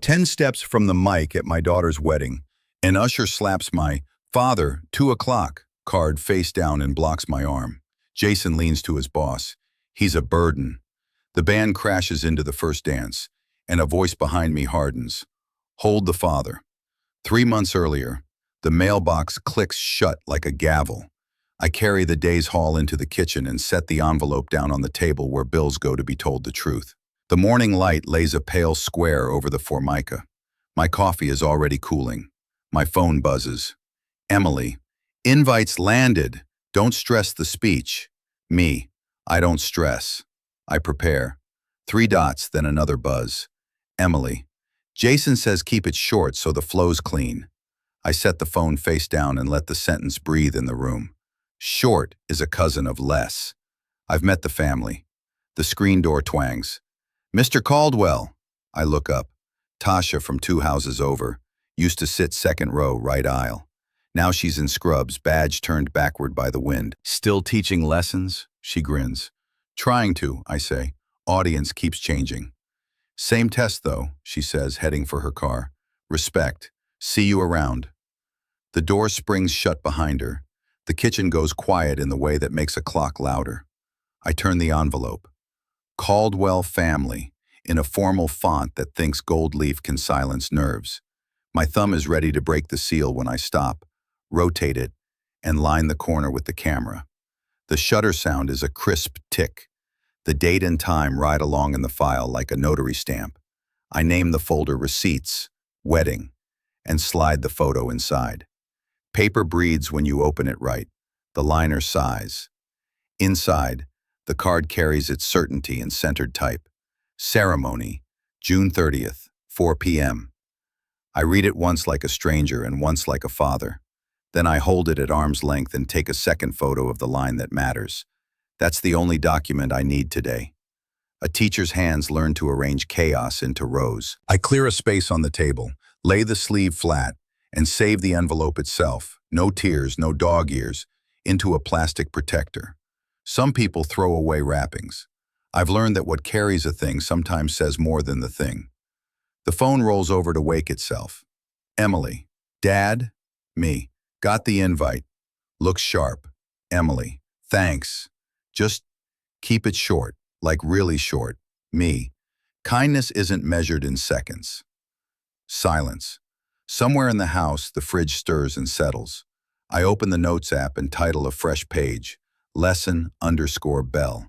10 steps from the mic at my daughter's wedding, an usher slaps my "Father, 2 o'clock" card face down and blocks my arm. Jason leans to his boss. He's a burden. The band crashes into the first dance, and a voice behind me hardens. Hold the father. 3 months earlier, the mailbox clicks shut like a gavel. I carry the day's haul into the kitchen and set the envelope down on the table where bills go to be told the truth. The morning light lays a pale square over the formica. My coffee is already cooling. My phone buzzes. Emily. Invites landed. Don't stress the speech. Me. I don't stress. I prepare. 3 dots, then another buzz. Emily. Jason says keep it short so the flow's clean. I set the phone face down and let the sentence breathe in the room. Short is a cousin of less. I've met the family. The screen door twangs. Mr. Caldwell. I look up. Tasha from 2 houses over. Used to sit second row, right aisle. Now she's in scrubs, badge turned backward by the wind. Still teaching lessons? She grins. Trying to, I say. Audience keeps changing. Same test though, she says, heading for her car. Respect. See you around. The door springs shut behind her. The kitchen goes quiet in the way that makes a clock louder. I turn the envelope. Caldwell family, in a formal font that thinks gold leaf can silence nerves. My thumb is ready to break the seal when I stop, rotate it, and line the corner with the camera. The shutter sound is a crisp tick. The date and time ride along in the file like a notary stamp. I name the folder Receipts, Wedding, and slide the photo inside. Paper breathes when you open it right. The liner sighs. Inside, the card carries its certainty in centered type. Ceremony, June 30th, 4 p.m. I read it once like a stranger and once like a father. Then I hold it at arm's length and take a second photo of the line that matters. That's the only document I need today. A teacher's hands learn to arrange chaos into rows. I clear a space on the table, lay the sleeve flat, and save the envelope itself, no tears, no dog ears, into a plastic protector. Some people throw away wrappings. I've learned that what carries a thing sometimes says more than the thing. The phone rolls over to wake itself. Emily. Dad? Me. Got the invite. Looks sharp. Emily. Thanks. Just keep it short, like really short. Me. Kindness isn't measured in seconds. Silence. Somewhere in the house, the fridge stirs and settles. I open the Notes app and title a fresh page, Lesson_Bell.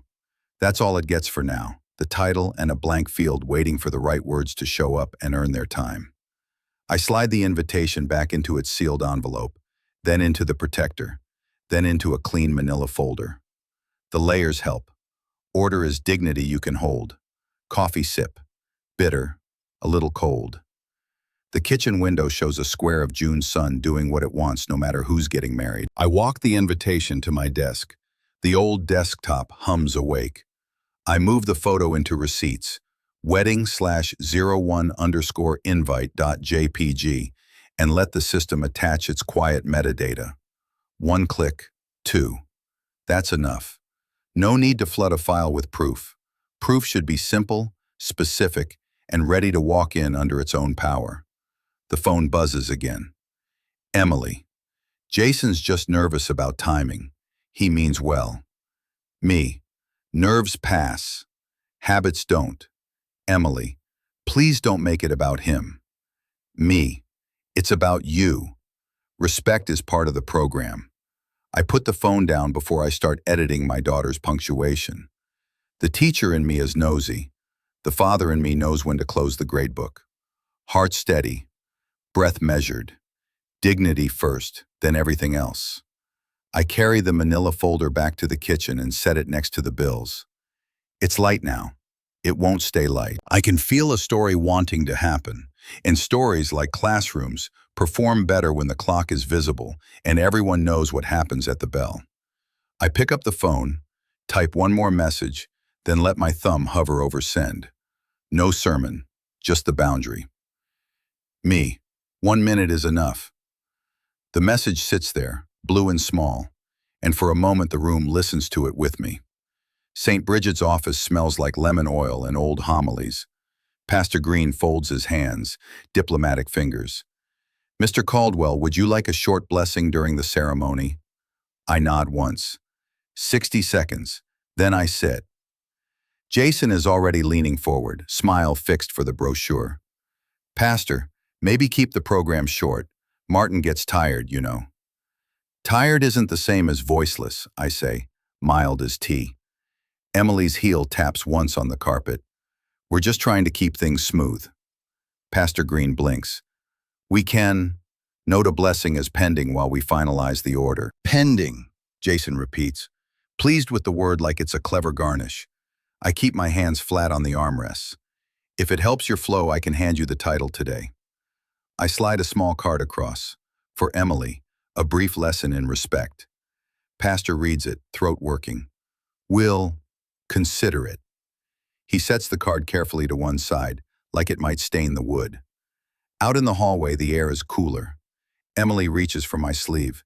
That's all it gets for now, the title and a blank field waiting for the right words to show up and earn their time. I slide the invitation back into its sealed envelope, then into the protector, then into a clean manila folder. The layers help. Order is dignity you can hold. Coffee sip. Bitter. A little cold. The kitchen window shows a square of June sun doing what it wants no matter who's getting married. I walk the invitation to my desk. The old desktop hums awake. I move the photo into Receipts, wedding/01_invite.jpg, and let the system attach its quiet metadata. 1 click, 2. That's enough. No need to flood a file with proof. Proof should be simple, specific, and ready to walk in under its own power. The phone buzzes again. Emily. Jason's just nervous about timing. He means well. Me. Nerves pass. Habits don't. Emily. Please don't make it about him. Me. It's about you. Respect is part of the program. I put the phone down before I start editing my daughter's punctuation. The teacher in me is nosy. The father in me knows when to close the gradebook. Heart steady. Breath measured. Dignity first, then everything else. I carry the manila folder back to the kitchen and set it next to the bills. It's light now. It won't stay light. I can feel a story wanting to happen. And stories, like classrooms, perform better when the clock is visible and everyone knows what happens at the bell. I pick up the phone, type one more message, then let my thumb hover over send. No sermon, just the boundary. Me. 1 minute is enough. The message sits there, blue and small, and for a moment the room listens to it with me. St. Bridget's office smells like lemon oil and old homilies. Pastor Green folds his hands, diplomatic fingers. Mr. Caldwell, would you like a short blessing during the ceremony? I nod once. 60 seconds. Then I sit. Jason is already leaning forward, smile fixed for the brochure. Pastor, maybe keep the program short. Martin gets tired, you know. Tired isn't the same as voiceless, I say, mild as tea. Emily's heel taps once on the carpet. We're just trying to keep things smooth. Pastor Green blinks. We can note a blessing as pending while we finalize the order. Pending, Jason repeats, pleased with the word like it's a clever garnish. I keep my hands flat on the armrests. If it helps your flow, I can hand you the title today. I slide a small card across. For Emily, a brief lesson in respect. Pastor reads it, throat working. Will consider it. He sets the card carefully to one side, like it might stain the wood. Out in the hallway, the air is cooler. Emily reaches for my sleeve.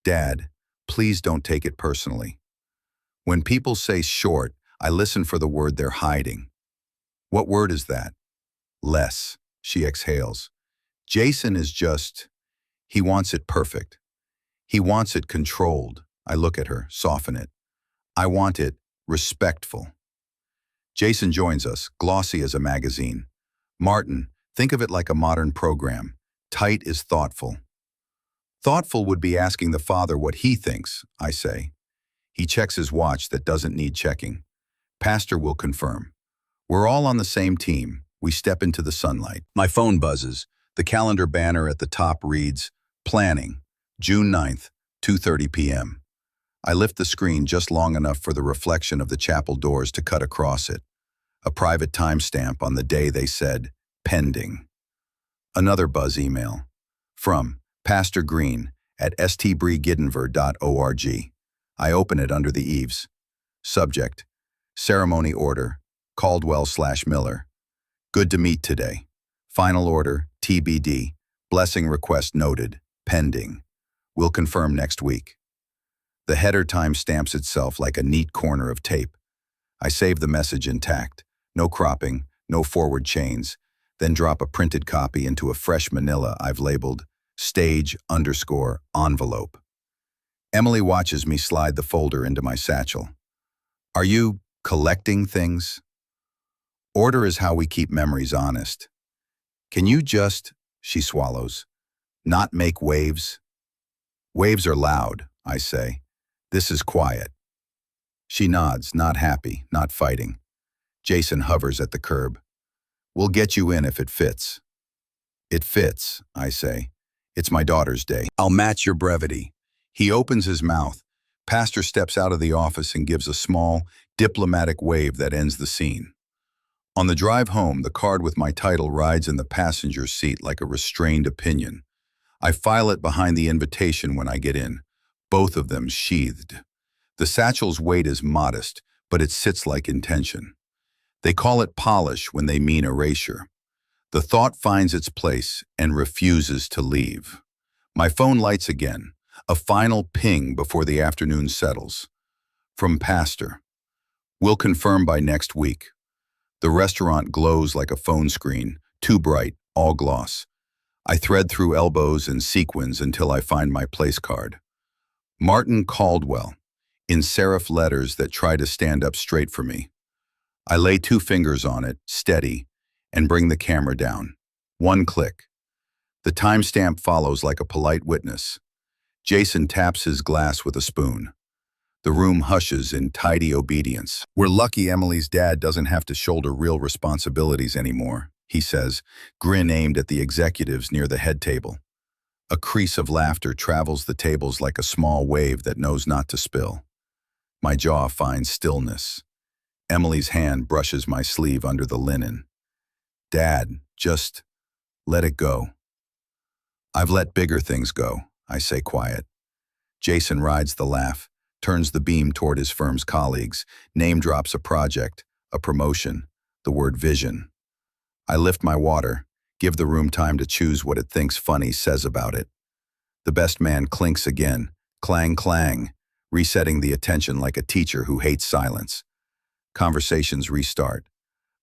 Dad, please don't take it personally. When people say short, I listen for the word they're hiding. What word is that? Less, she exhales. Jason is just, he wants it perfect. He wants it controlled. I look at her, soften it. I want it respectful. Jason joins us, glossy as a magazine. Martin, think of it like a modern program. Tight is thoughtful. Thoughtful would be asking the father what he thinks, I say. He checks his watch that doesn't need checking. Pastor will confirm. We're all on the same team. We step into the sunlight. My phone buzzes. The calendar banner at the top reads, Planning, June 9th, 2:30 p.m. I lift the screen just long enough for the reflection of the chapel doors to cut across it. A private timestamp on the day they said, pending. Another buzz email. From Pastor Green at stbrigiddenver.org. I open it under the eaves. Subject, ceremony order, Caldwell/Miller. Good to meet today. Final order, TBD. Blessing request noted, pending. We'll confirm next week. The header time stamps itself like a neat corner of tape. I save the message intact. No cropping, no forward chains. Then drop a printed copy into a fresh manila I've labeled stage_envelope. Emily watches me slide the folder into my satchel. Are you collecting things? Order is how we keep memories honest. Can you just, she swallows, not make waves? Waves are loud, I say. This is quiet. She nods, not happy, not fighting. Jason hovers at the curb. We'll get you in if it fits. It fits, I say. It's my daughter's day. I'll match your brevity. He opens his mouth. Pastor steps out of the office and gives a small, diplomatic wave that ends the scene. On the drive home, the card with my title rides in the passenger seat like a restrained opinion. I file it behind the invitation when I get in, both of them sheathed. The satchel's weight is modest, but it sits like intention. They call it polish when they mean erasure. The thought finds its place and refuses to leave. My phone lights again, a final ping before the afternoon settles. From Pastor. We'll confirm by next week. The restaurant glows like a phone screen, too bright, all gloss. I thread through elbows and sequins until I find my place card. Martin Caldwell, in serif letters that try to stand up straight for me. I lay 2 fingers on it, steady, and bring the camera down. 1 click. The timestamp follows like a polite witness. Jason taps his glass with a spoon. The room hushes in tidy obedience. We're lucky Emily's dad doesn't have to shoulder real responsibilities anymore, he says, grin aimed at the executives near the head table. A crease of laughter travels the tables like a small wave that knows not to spill. My jaw finds stillness. Emily's hand brushes my sleeve under the linen. Dad, just let it go. I've let bigger things go, I say quiet. Jason rides the laugh, turns the beam toward his firm's colleagues, name drops a project, a promotion, the word vision. I lift my water, give the room time to choose what it thinks funny says about it. The best man clinks again, clang clang, resetting the attention like a teacher who hates silence. Conversations restart.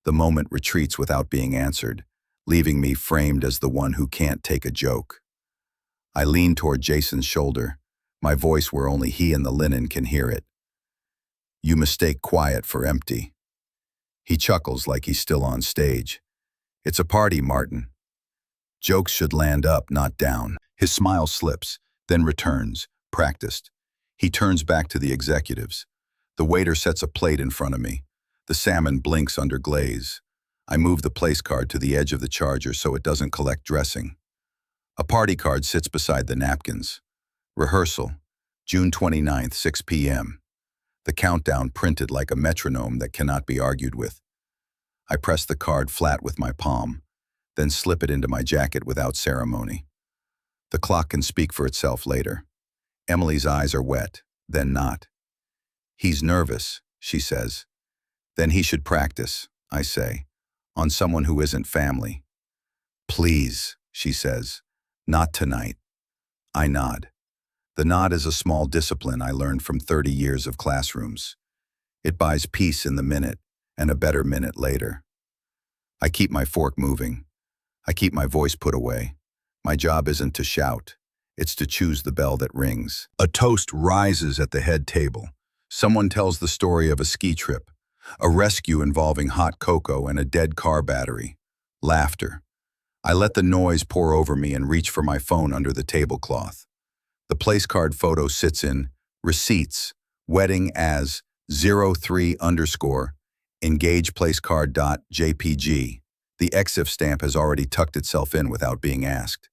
The moment retreats without being answered, leaving me framed as the one who can't take a joke. I lean toward Jason's shoulder, my voice where only he and the linen can hear it. You mistake quiet for empty. He chuckles like he's still on stage. It's a party, Martin. Jokes should land up, not down. His smile slips, then returns, practiced. He turns back to the executives. The waiter sets a plate in front of me. The salmon blinks under glaze. I move the place card to the edge of the charger so it doesn't collect dressing. A party card sits beside the napkins. Rehearsal, June 29th, 6 p.m. The countdown printed like a metronome that cannot be argued with. I press the card flat with my palm, then slip it into my jacket without ceremony. The clock can speak for itself later. Emily's eyes are wet, then not. He's nervous, she says. Then he should practice, I say, on someone who isn't family. Please, she says, not tonight. I nod. The nod is a small discipline I learned from 30 years of classrooms. It buys peace in the minute and a better minute later. I keep my fork moving. I keep my voice put away. My job isn't to shout. It's to choose the bell that rings. A toast rises at the head table. Someone tells the story of a ski trip, a rescue involving hot cocoa and a dead car battery. Laughter. I let the noise pour over me and reach for my phone under the tablecloth. The place card photo sits in receipts, wedding as 03_engageplacecard.jpg. The EXIF stamp has already tucked itself in without being asked.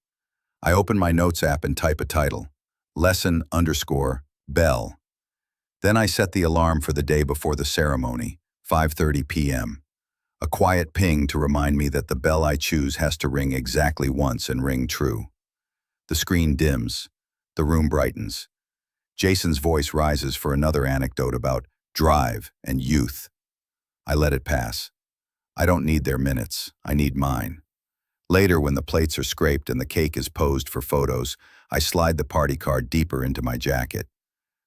I open my notes app and type a title, lesson_bell. Then I set the alarm for the day before the ceremony, 5:30 p.m. A quiet ping to remind me that the bell I choose has to ring exactly once and ring true. The screen dims. The room brightens. Jason's voice rises for another anecdote about drive and youth. I let it pass. I don't need their minutes. I need mine. Later, when the plates are scraped and the cake is posed for photos, I slide the party card deeper into my jacket.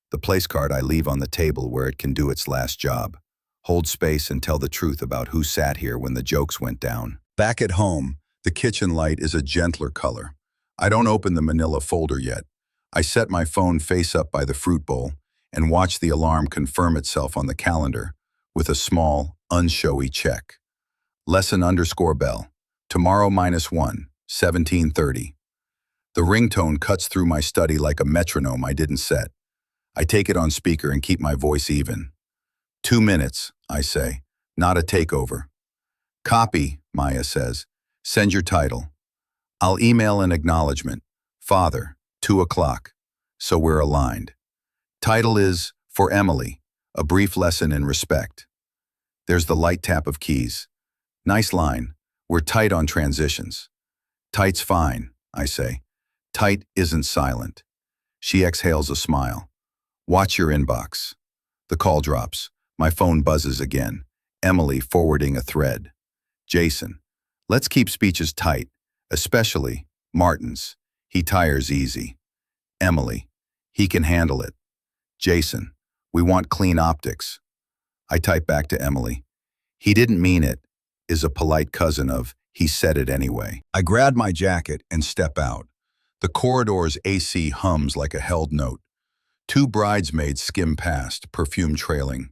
The place card I leave on the table where it can do its last job. Hold space and tell the truth about who sat here when the jokes went down. Back at home, the kitchen light is a gentler color. I don't open the manila folder yet. I set my phone face up by the fruit bowl and watch the alarm confirm itself on the calendar with a small, unshowy check. Lesson_bell. Tomorrow -1, 17:30. The ringtone cuts through my study like a metronome I didn't set. I take it on speaker and keep my voice even. 2 minutes, I say, not a takeover. Copy, Maya says. Send your title. I'll email an acknowledgement. Father, 2 o'clock. So we're aligned. Title is For Emily, a brief lesson in respect. There's the light tap of keys. Nice line. We're tight on transitions. Tight's fine, I say. Tight isn't silent. She exhales a smile. Watch your inbox. The call drops. My phone buzzes again. Emily forwarding a thread. Jason, let's keep speeches tight, especially Martin's. He tires easy. Emily, he can handle it. Jason, we want clean optics. I type back to Emily. He didn't mean it, is a polite cousin of, he said it anyway. I grab my jacket and step out. The corridor's AC hums like a held note. 2 bridesmaids skim past, perfume trailing.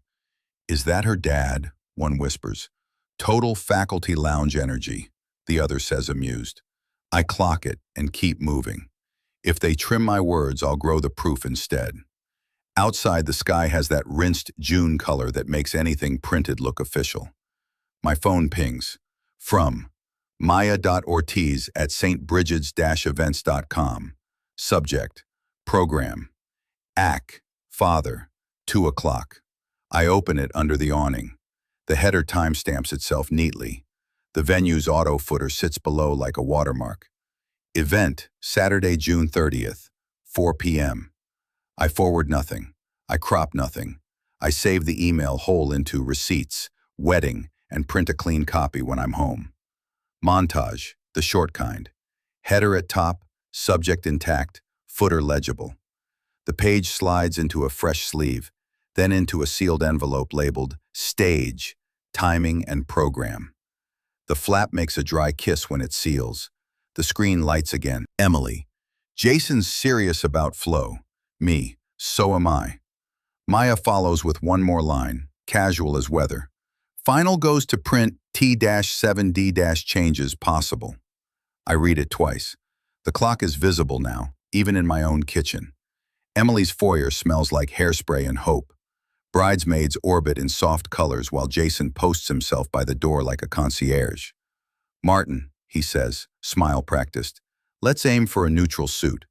Is that her dad? One whispers. Total faculty lounge energy, the other says amused. I clock it and keep moving. If they trim my words, I'll grow the proof instead. Outside, the sky has that rinsed June color that makes anything printed look official. My phone pings. From maya.ortiz@stbrigids-events.com. Subject, program. AC, father, 2 o'clock. I open it under the awning. The header timestamps itself neatly. The venue's auto footer sits below like a watermark. Event, Saturday, June 30th, 4 p.m. I forward nothing. I crop nothing. I save the email whole into receipts, wedding, and print a clean copy when I'm home. Montage, the short kind. Header at top, subject intact, footer legible. The page slides into a fresh sleeve, then into a sealed envelope labeled Stage, timing, and program. The flap makes a dry kiss when it seals. The screen lights again. Emily. Jason's serious about flow. Me. So am I. Maya follows with one more line, casual as weather. Final goes to print T-7D- changes possible. I read it twice. The clock is visible now, even in my own kitchen. Emily's foyer smells like hairspray and hope. Bridesmaids orbit in soft colors while Jason posts himself by the door like a concierge. Martin, he says, smile practiced, let's aim for a neutral suit.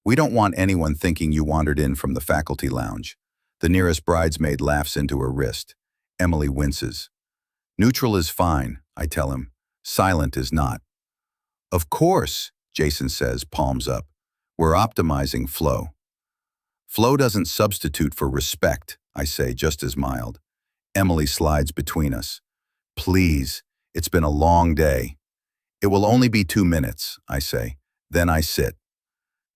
We don't want anyone thinking you wandered in from the faculty lounge. The nearest bridesmaid laughs into her wrist. Emily winces. Neutral is fine, I tell him. Silent is not. Of course, Jason says, palms up. We're optimizing flow. Flow doesn't substitute for respect, I say, just as mild. Emily slides between us. Please, it's been a long day. It will only be 2 minutes, I say. Then I sit.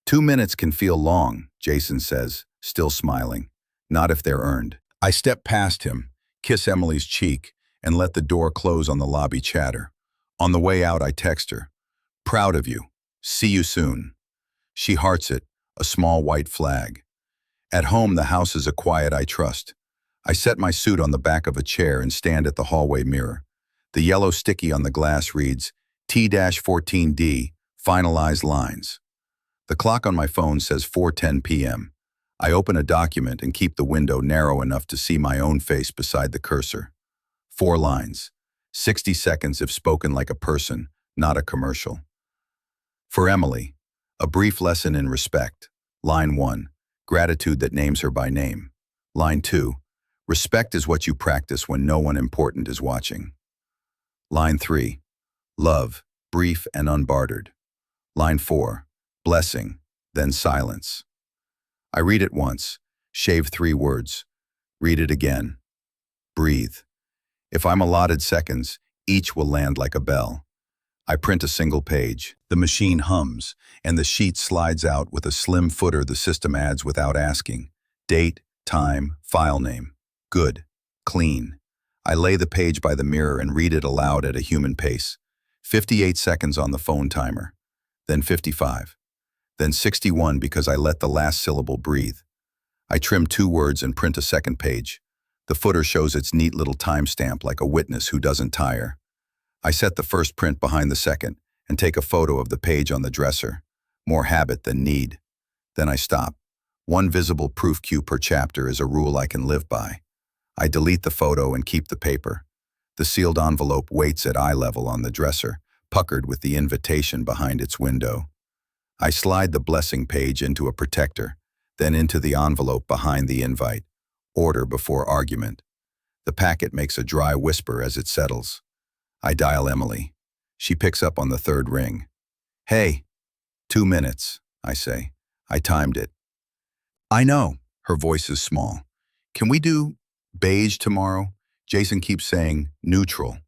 2 minutes can feel long, Jason says, still smiling. Not if they're earned. I step past him, kiss Emily's cheek, and let the door close on the lobby chatter. On the way out, I text her. Proud of you. See you soon. She hearts it, a small white flag. At home, the house is a quiet I trust. I set my suit on the back of a chair and stand at the hallway mirror. The yellow sticky on the glass reads, T-14D, finalized lines. The clock on my phone says 4:10 p.m. I open a document and keep the window narrow enough to see my own face beside the cursor. 4 lines. 60 seconds if spoken like a person, not a commercial. For Emily, a brief lesson in respect. Line 1, gratitude that names her by name. Line 2, respect is what you practice when no one important is watching. Line 3, love, brief and unbartered. Line 4, blessing, then silence. I read it once, shave 3 words. Read it again. Breathe. If I'm allotted seconds, each will land like a bell. I print a single page. The machine hums, and the sheet slides out with a slim footer the system adds without asking. Date, time, file name. Good. Clean. I lay the page by the mirror and read it aloud at a human pace. 58 seconds on the phone timer. Then 55. Then 61 because I let the last syllable breathe. I trim 2 words and print a second page. The footer shows its neat little timestamp like a witness who doesn't tire. I set the first print behind the second and take a photo of the page on the dresser. More habit than need. Then I stop. 1 visible proof cue per chapter is a rule I can live by. I delete the photo and keep the paper. The sealed envelope waits at eye level on the dresser, puckered with the invitation behind its window. I slide the blessing page into a protector, then into the envelope behind the invite. Order before argument. The packet makes a dry whisper as it settles. I dial Emily. She picks up on the 3rd ring. Hey, 2 minutes, I say. I timed it. I know, her voice is small. Can we do beige tomorrow? Jason keeps saying neutral.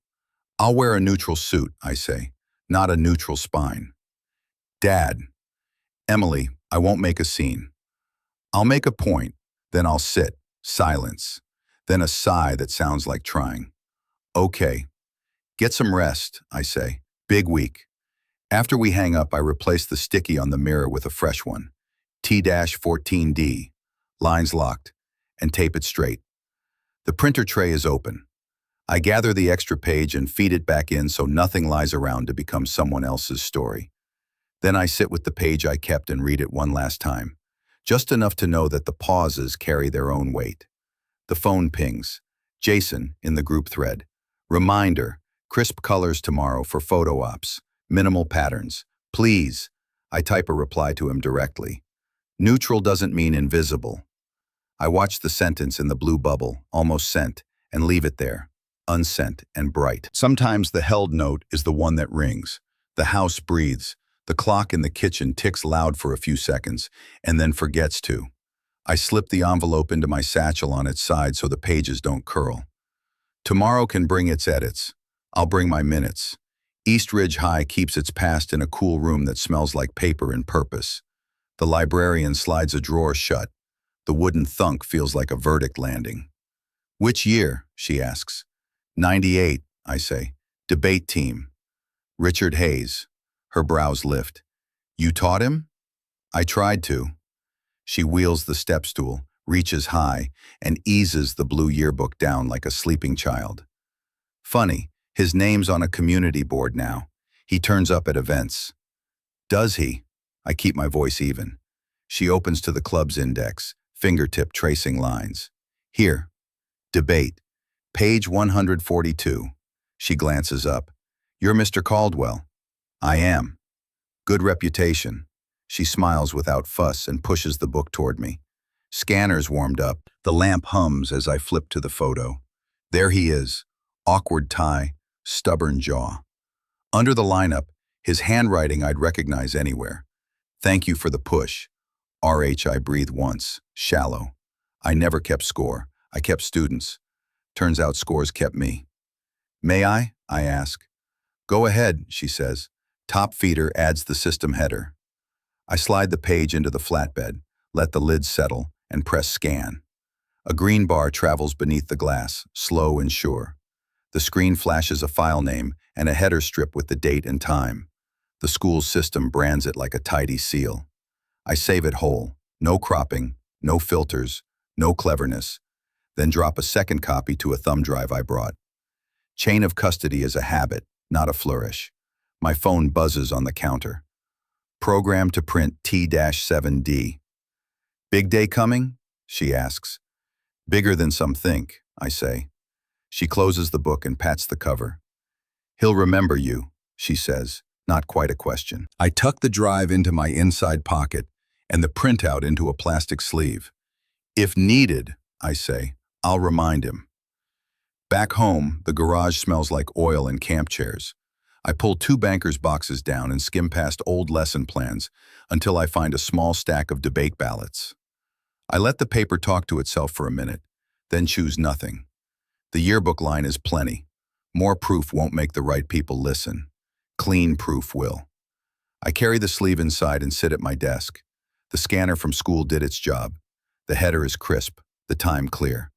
I'll wear a neutral suit, I say, not a neutral spine. Dad. Emily, I won't make a scene. I'll make a point, then I'll sit. Silence. Then a sigh that sounds like trying. Okay. Get some rest, I say. Big week. After we hang up, I replace the sticky on the mirror with a fresh one. T-14D. Lines locked. And tape it straight. The printer tray is open. I gather the extra page and feed it back in so nothing lies around to become someone else's story. Then I sit with the page I kept and read it one last time. Just enough to know that the pauses carry their own weight. The phone pings. Jason, in the group thread. Reminder, crisp colors tomorrow for photo ops. Minimal patterns. Please. I type a reply to him directly. Neutral doesn't mean invisible. I watch the sentence in the blue bubble, almost sent, and leave it there, unsent and bright. Sometimes the held note is the one that rings. The house breathes. The clock in the kitchen ticks loud for a few seconds, and then forgets to. I slip the envelope into my satchel on its side so the pages don't curl. Tomorrow can bring its edits. I'll bring my minutes. East Ridge High keeps its past in a cool room that smells like paper and purpose. The librarian slides a drawer shut. The wooden thunk feels like a verdict landing. Which year? She asks. 98, I say. Debate team. Richard Hayes. Her brows lift. You taught him? I tried to. She wheels the step stool, reaches high, and eases the blue yearbook down like a sleeping child. Funny, his name's on a community board now. He turns up at events. Does he? I keep my voice even. She opens to the club's index, fingertip tracing lines. Here. Debate. Page 142. She glances up. You're Mr. Caldwell. I am. Good reputation. She smiles without fuss and pushes the book toward me. Scanner's warmed up. The lamp hums as I flip to the photo. There he is. Awkward tie, stubborn jaw. Under the lineup, his handwriting I'd recognize anywhere. Thank you for the push. RH I breathe once, shallow. I never kept score. I kept students. Turns out scores kept me. May I ask. Go ahead, she says. Top feeder adds the system header. I slide the page into the flatbed, let the lid settle, and press scan. A green bar travels beneath the glass, slow and sure. The screen flashes a file name and a header strip with the date and time. The school's system brands it like a tidy seal. I save it whole, no cropping, no filters, no cleverness, then drop a second copy to a thumb drive I brought. Chain of custody is a habit, not a flourish. My phone buzzes on the counter. Program to print T-7D. Big day coming? She asks. Bigger than some think, I say. She closes the book and pats the cover. He'll remember you, she says, not quite a question. I tuck the drive into my inside pocket and the printout into a plastic sleeve. If needed, I say, I'll remind him. Back home, the garage smells like oil and camp chairs. I pull 2 bankers' boxes down and skim past old lesson plans until I find a small stack of debate ballots. I let the paper talk to itself for a minute, then choose nothing. The yearbook line is plenty. More proof won't make the right people listen. Clean proof will. I carry the sleeve inside and sit at my desk. The scanner from school did its job. The header is crisp, the time clear.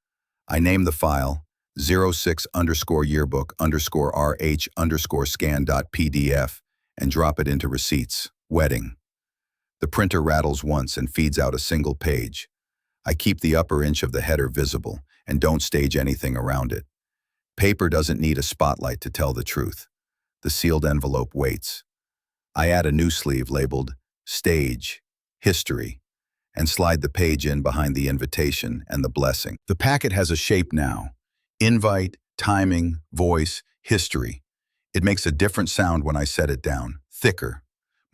I name the file 06_yearbook_RH_scan.pdf and drop it into receipts, wedding. The printer rattles once and feeds out a single page. I keep the upper inch of the header visible and don't stage anything around it. Paper doesn't need a spotlight to tell the truth. The sealed envelope waits. I add a new sleeve labeled Stage, History, and slide the page in behind the invitation and the blessing. The packet has a shape now. Invite, timing, voice, history. It makes a different sound when I set it down, thicker.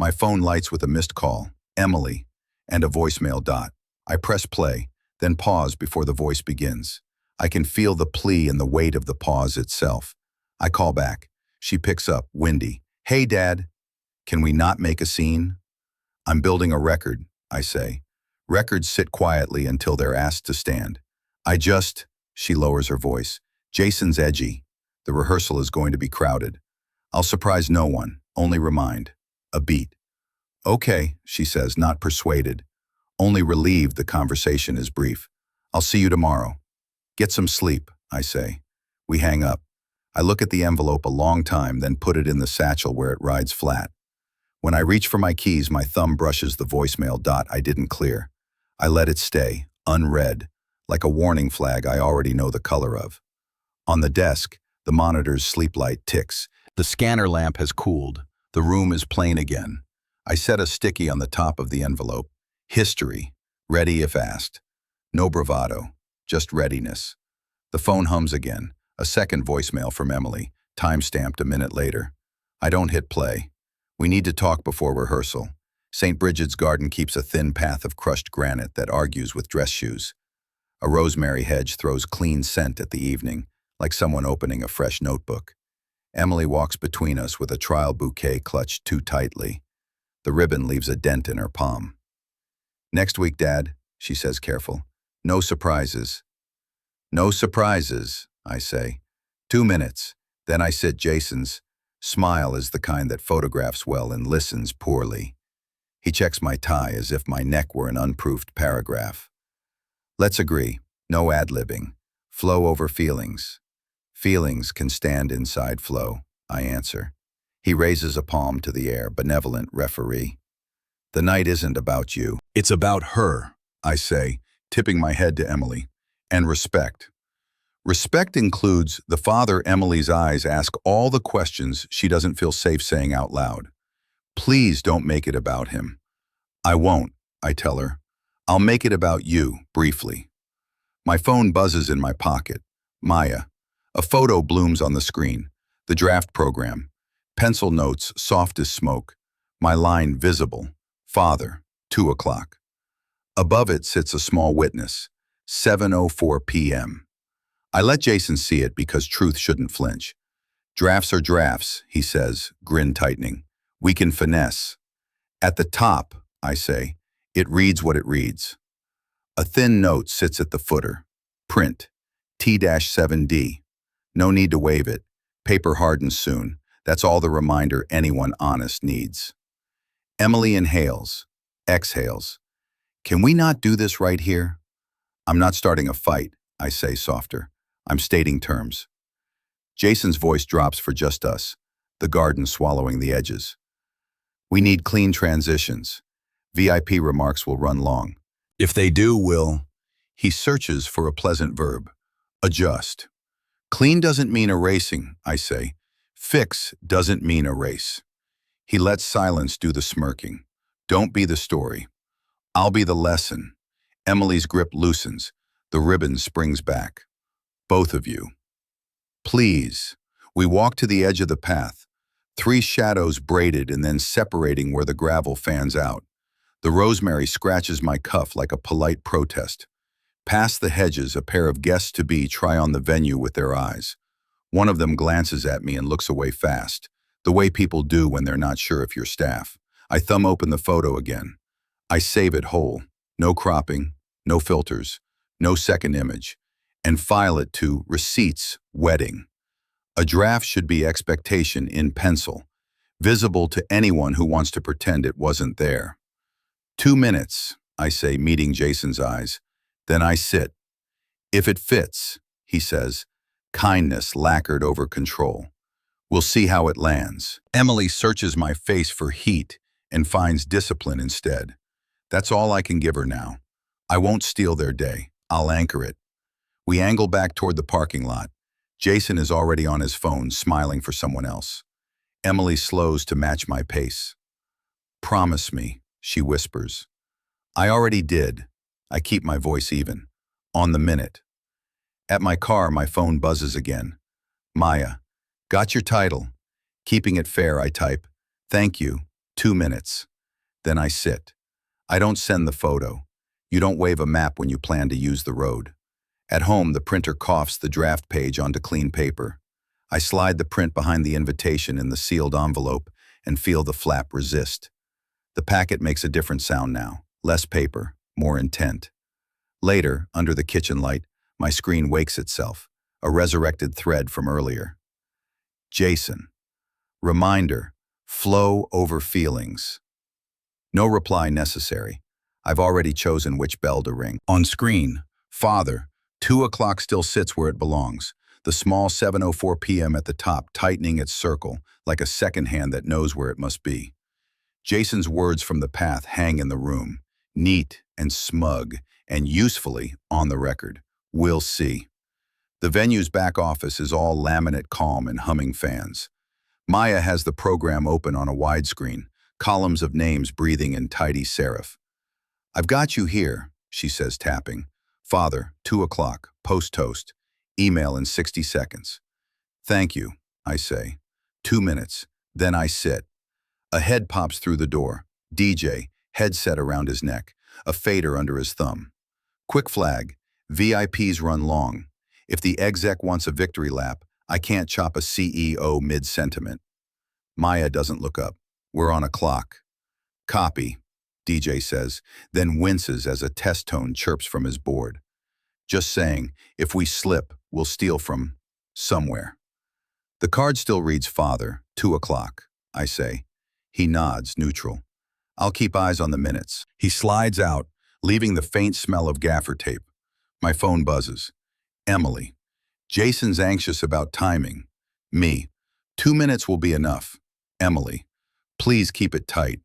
My phone lights with a missed call, Emily, and a voicemail dot. I press play, then pause before the voice begins. I can feel the plea and the weight of the pause itself. I call back. She picks up, windy. Hey, Dad. Can we not make a scene? I'm building a record, I say. Records sit quietly until they're asked to stand. She lowers her voice. Jason's edgy. The rehearsal is going to be crowded. I'll surprise no one, only remind. A beat. Okay, she says, not persuaded. Only relieved the conversation is brief. I'll see you tomorrow. Get some sleep, I say. We hang up. I look at the envelope a long time, then put it in the satchel where it rides flat. When I reach for my keys, my thumb brushes the voicemail dot I didn't clear. I let it stay, unread, like a warning flag I already know the color of. On the desk, the monitor's sleep light ticks. The scanner lamp has cooled. The room is plain again. I set a sticky on the top of the envelope. History, ready if asked. No bravado, just readiness. The phone hums again, a second voicemail from Emily, time-stamped a minute later. I don't hit play. We need to talk before rehearsal. St. Bridget's garden keeps a thin path of crushed granite that argues with dress shoes. A rosemary hedge throws clean scent at the evening, like someone opening a fresh notebook. Emily walks between us with a trial bouquet clutched too tightly. The ribbon leaves a dent in her palm. Next week, Dad, she says careful. No surprises. No surprises, I say. 2 minutes. Then I sit Jason's. Smile is the kind that photographs well and listens poorly. He checks my tie as if my neck were an unproofed paragraph. Let's agree. No ad-libbing. Flow over feelings. Feelings can stand inside flow, I answer. He raises a palm to the air, benevolent referee. The night isn't about you. It's about her, I say, tipping my head to Emily. And respect. Respect includes the father Emily's eyes ask all the questions she doesn't feel safe saying out loud. Please don't make it about him. I won't, I tell her. I'll make it about you, briefly. My phone buzzes in my pocket. Maya. A photo blooms on the screen. The draft program. Pencil notes soft as smoke. My line visible. Father, 2 o'clock. Above it sits a small witness. 7:04 p.m. I let Jason see it because truth shouldn't flinch. Drafts are drafts, he says, grin tightening. We can finesse. At the top, I say, it reads what it reads. A thin note sits at the footer. Print. T-7D. No need to wave it. Paper hardens soon. That's all the reminder anyone honest needs. Emily inhales. Exhales. Can we not do this right here? I'm not starting a fight, I say softer. I'm stating terms. Jason's voice drops for just us, the garden swallowing the edges. We need clean transitions. VIP remarks will run long. If they do, we'll... He searches for a pleasant verb. Adjust. Clean doesn't mean erasing, I say. Fix doesn't mean erase. He lets silence do the smirking. Don't be the story. I'll be the lesson. Emily's grip loosens. The ribbon springs back. Both of you. Please. We walk to the edge of the path. 3 shadows braided and then separating where the gravel fans out. The rosemary scratches my cuff like a polite protest. Past the hedges, a pair of guests-to-be try on the venue with their eyes. One of them glances at me and looks away fast, the way people do when they're not sure if you're staff. I thumb open the photo again. I save it whole. No cropping, no filters, no second image, and file it to Receipts, Wedding. A draft should be expectation in pencil, visible to anyone who wants to pretend it wasn't there. 2 minutes, I say, meeting Jason's eyes. Then I sit. If it fits, he says, kindness lacquered over control. We'll see how it lands. Emily searches my face for heat and finds discipline instead. That's all I can give her now. I won't steal their day. I'll anchor it. We angle back toward the parking lot. Jason is already on his phone, smiling for someone else. Emily slows to match my pace. Promise me, she whispers. I already did. I keep my voice even. On the minute. At my car, my phone buzzes again. Maya. Got your title. Keeping it fair, I type. Thank you. 2 minutes. Then I sit. I don't send the photo. You don't wave a map when you plan to use the road. At home, the printer coughs the draft page onto clean paper. I slide the print behind the invitation in the sealed envelope and feel the flap resist. The packet makes a different sound now. Less paper, more intent. Later, under the kitchen light, my screen wakes itself, a resurrected thread from earlier. Jason. Reminder. Flow over feelings. No reply necessary. I've already chosen which bell to ring. On screen, Father. 2 o'clock still sits where it belongs. The small 7:04 p.m. at the top tightening its circle, like a second hand that knows where it must be. Jason's words from the path hang in the room, neat and smug, and usefully on the record. We'll see. The venue's back office is all laminate calm and humming fans. Maya has the program open on a widescreen, columns of names breathing in tidy serif. I've got you here, she says, tapping. Father, 2 o'clock, post-toast, email in 60 seconds. Thank you, I say. 2 minutes, then I sit. A head pops through the door. DJ, headset around his neck, a fader under his thumb. Quick flag, VIPs run long. If the exec wants a victory lap, I can't chop a CEO mid-sentiment. Maya doesn't look up. We're on a clock. Copy, DJ says, then winces as a test tone chirps from his board. Just saying, if we slip, we'll steal from somewhere. The card still reads Father, 2 o'clock, I say. He nods, neutral. I'll keep eyes on the minutes. He slides out, leaving the faint smell of gaffer tape. My phone buzzes. Emily. Jason's anxious about timing. Me. 2 minutes will be enough. Emily. Please keep it tight.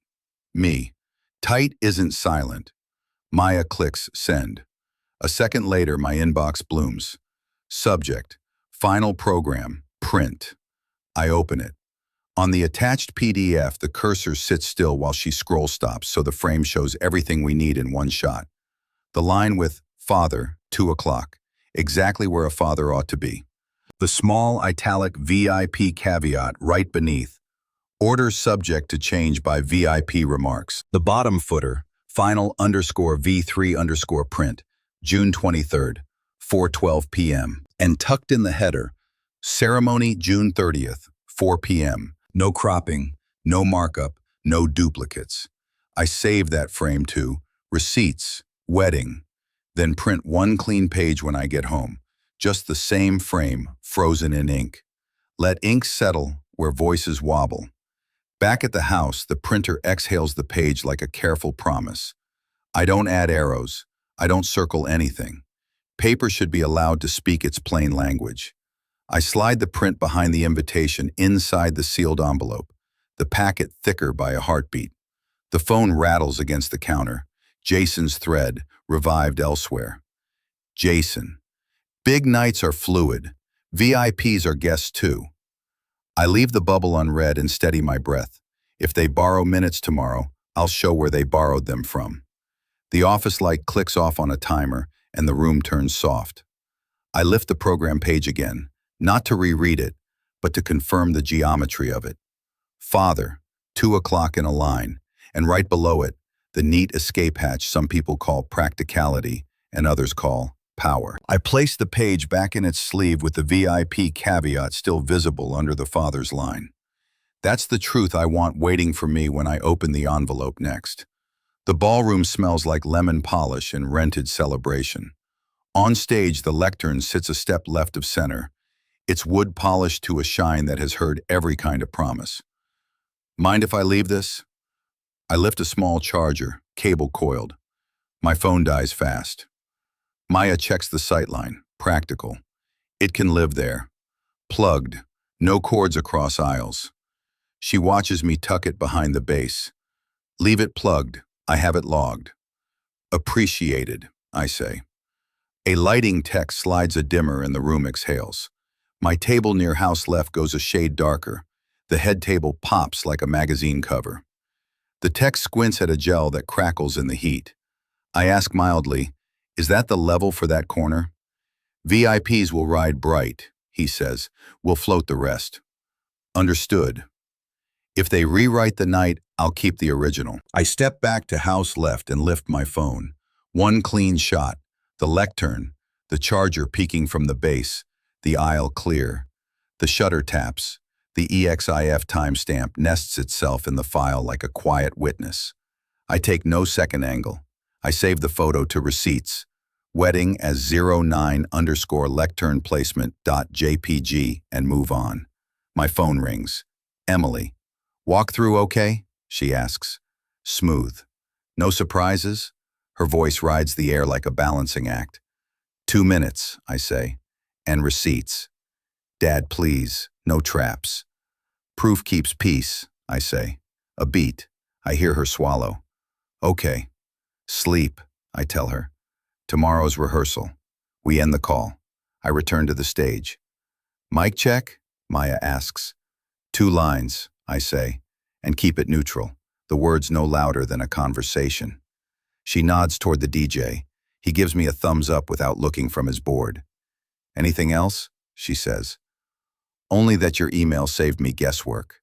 Me. Tight isn't silent. Maya clicks send. A second later, my inbox blooms. Subject. Final program. Print. I open it. On the attached PDF, the cursor sits still while she scroll stops so the frame shows everything we need in one shot. The line with father, 2 o'clock, exactly where a father ought to be. The small italic VIP caveat right beneath. Order subject to change by VIP remarks. The bottom footer, final _V3 print, June 23rd, 4:12 p.m. And tucked in the header, ceremony June 30th, 4 p.m. No cropping, no markup, no duplicates. I save that frame to receipts, wedding, then print one clean page when I get home. Just the same frame, frozen in ink. Let ink settle where voices wobble. Back at the house, the printer exhales the page like a careful promise. I don't add arrows. I don't circle anything. Paper should be allowed to speak its plain language. I slide the print behind the invitation inside the sealed envelope, the packet thicker by a heartbeat. The phone rattles against the counter. Jason's thread, revived elsewhere. Jason. Big nights are fluid. VIPs are guests too. I leave the bubble unread and steady my breath. If they borrow minutes tomorrow, I'll show where they borrowed them from. The office light clicks off on a timer and the room turns soft. I lift the program page again, not to reread it, but to confirm the geometry of it. Father, 2 o'clock in a line, and right below it, the neat escape hatch some people call practicality and others call power. I place the page back in its sleeve with the VIP caveat still visible under the father's line. That's the truth I want waiting for me when I open the envelope next. The ballroom smells like lemon polish and rented celebration. On stage, the lectern sits a step left of center, its wood polished to a shine that has heard every kind of promise. Mind if I leave this? I lift a small charger, cable coiled. My phone dies fast. Maya checks the sightline, practical. It can live there. Plugged, no cords across aisles. She watches me tuck it behind the base. Leave it plugged, I have it logged. Appreciated, I say. A lighting tech slides a dimmer and the room exhales. My table near house left goes a shade darker. The head table pops like a magazine cover. The tech squints at a gel that crackles in the heat. I ask mildly, is that the level for that corner? VIPs will ride bright, he says. We'll float the rest. Understood. If they rewrite the night, I'll keep the original. I step back to house left and lift my phone. One clean shot. The lectern, the charger peeking from the base, the aisle clear. The shutter taps. The EXIF timestamp nests itself in the file like a quiet witness. I take no second angle. I save the photo to receipts. Wedding as 09_lectern placement.jpg and move on. My phone rings. Emily. Walk through okay? She asks. Smooth. No surprises? Her voice rides the air like a balancing act. 2 minutes, I say. And receipts. Dad, please. No traps. Proof keeps peace, I say. A beat. I hear her swallow. Okay. Sleep, I tell her. Tomorrow's rehearsal. We end the call. I return to the stage. Mic check? Maya asks. 2 lines, I say, and keep it neutral, the words no louder than a conversation. She nods toward the DJ. He gives me a thumbs up without looking from his board. Anything else? She says. Only that your email saved me guesswork.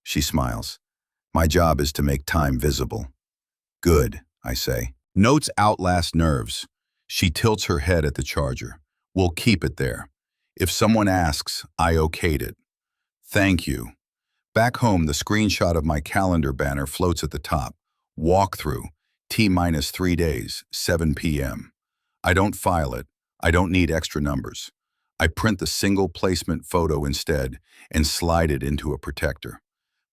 She smiles. My job is to make time visible. Good, I say. Notes outlast nerves. She tilts her head at the charger. We'll keep it there. If someone asks, I okayed it. Thank you. Back home, the screenshot of my calendar banner floats at the top. Walkthrough, T-3 days, 7 p.m. I don't file it. I don't need extra numbers. I print the single placement photo instead and slide it into a protector.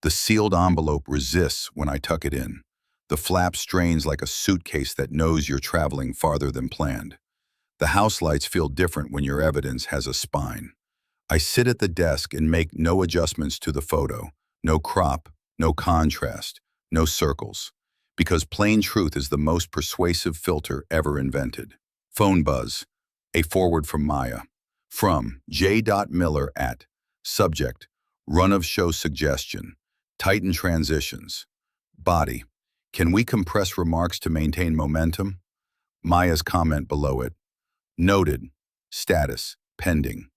The sealed envelope resists when I tuck it in. The flap strains like a suitcase that knows you're traveling farther than planned. The house lights feel different when your evidence has a spine. I sit at the desk and make no adjustments to the photo. No crop, no contrast, no circles. Because plain truth is the most persuasive filter ever invented. Phone buzz. A forward from Maya. From J. Miller at subject, run of show suggestion, tighten transitions. Body. Can we compress remarks to maintain momentum? Maya's comment below it. Noted. Status. Pending.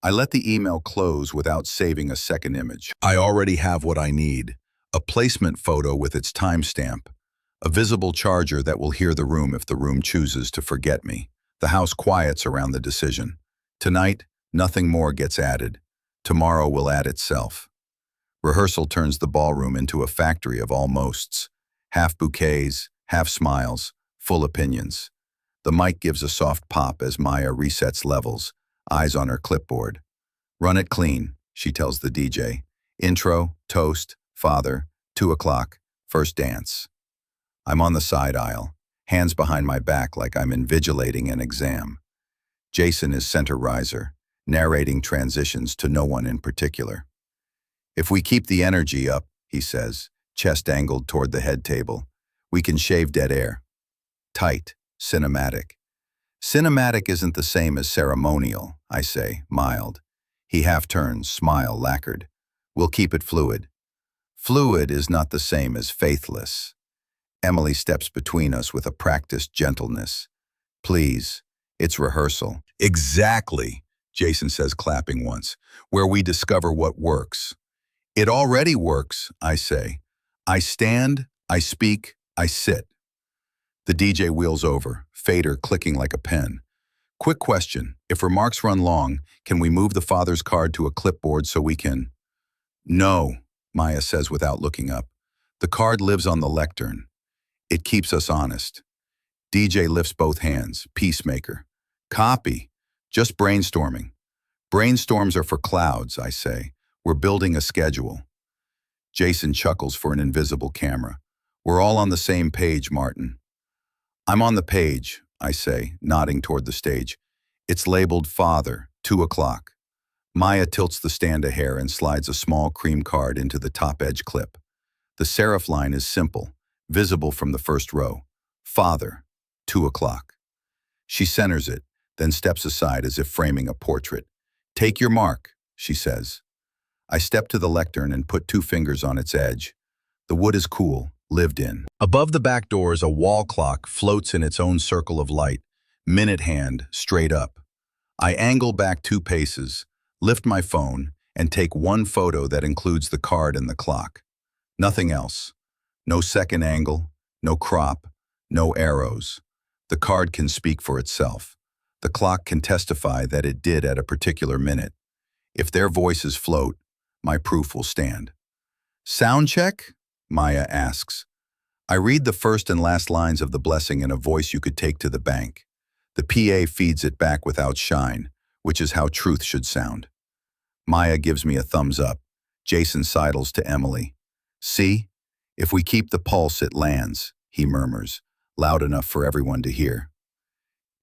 I let the email close without saving a second image. I already have what I need. A placement photo with its timestamp. A visible charger that will hear the room if the room chooses to forget me. The house quiets around the decision. Tonight, nothing more gets added. Tomorrow will add itself. Rehearsal turns the ballroom into a factory of almosts. Half bouquets, half smiles, full opinions. The mic gives a soft pop as Maya resets levels, eyes on her clipboard. Run it clean, she tells the DJ. Intro, toast, father, 2 o'clock, first dance. I'm on the side aisle, hands behind my back like I'm invigilating an exam. Jason is center riser, narrating transitions to no one in particular. If we keep the energy up, he says, chest angled toward the head table, we can shave dead air. Tight, cinematic. Cinematic isn't the same as ceremonial, I say, mild. He half turns, smile lacquered. We'll keep it fluid. Fluid is not the same as faithless. Emily steps between us with a practiced gentleness. Please, it's rehearsal. Exactly, Jason says, clapping once, where we discover what works. It already works, I say. I stand, I speak, I sit. The DJ wheels over, fader clicking like a pen. Quick question, if remarks run long, can we move the father's card to a clipboard so we can? No, Maya says without looking up. The card lives on the lectern. It keeps us honest. DJ lifts both hands, peacemaker. Copy, just brainstorming. Brainstorms are for clouds, I say. We're building a schedule. Jason chuckles for an invisible camera. We're all on the same page, Martin. I'm on the page, I say, nodding toward the stage. It's labeled Father, 2 o'clock. Maya tilts the stand a hair and slides a small cream card into the top edge clip. The serif line is simple, visible from the first row. Father, 2 o'clock. She centers it, then steps aside as if framing a portrait. Take your mark, she says. I step to the lectern and put 2 fingers on its edge. The wood is cool, lived in. Above the back doors, a wall clock floats in its own circle of light, minute hand, straight up. I angle back 2 paces, lift my phone, and take one photo that includes the card and the clock. Nothing else. No second angle, no crop, no arrows. The card can speak for itself. The clock can testify that it did at a particular minute. If their voices float, my proof will stand. Sound check? Maya asks. I read the first and last lines of the blessing in a voice you could take to the bank. The PA feeds it back without shine, which is how truth should sound. Maya gives me a thumbs up. Jason sidles to Emily. See? If we keep the pulse, it lands, he murmurs, loud enough for everyone to hear.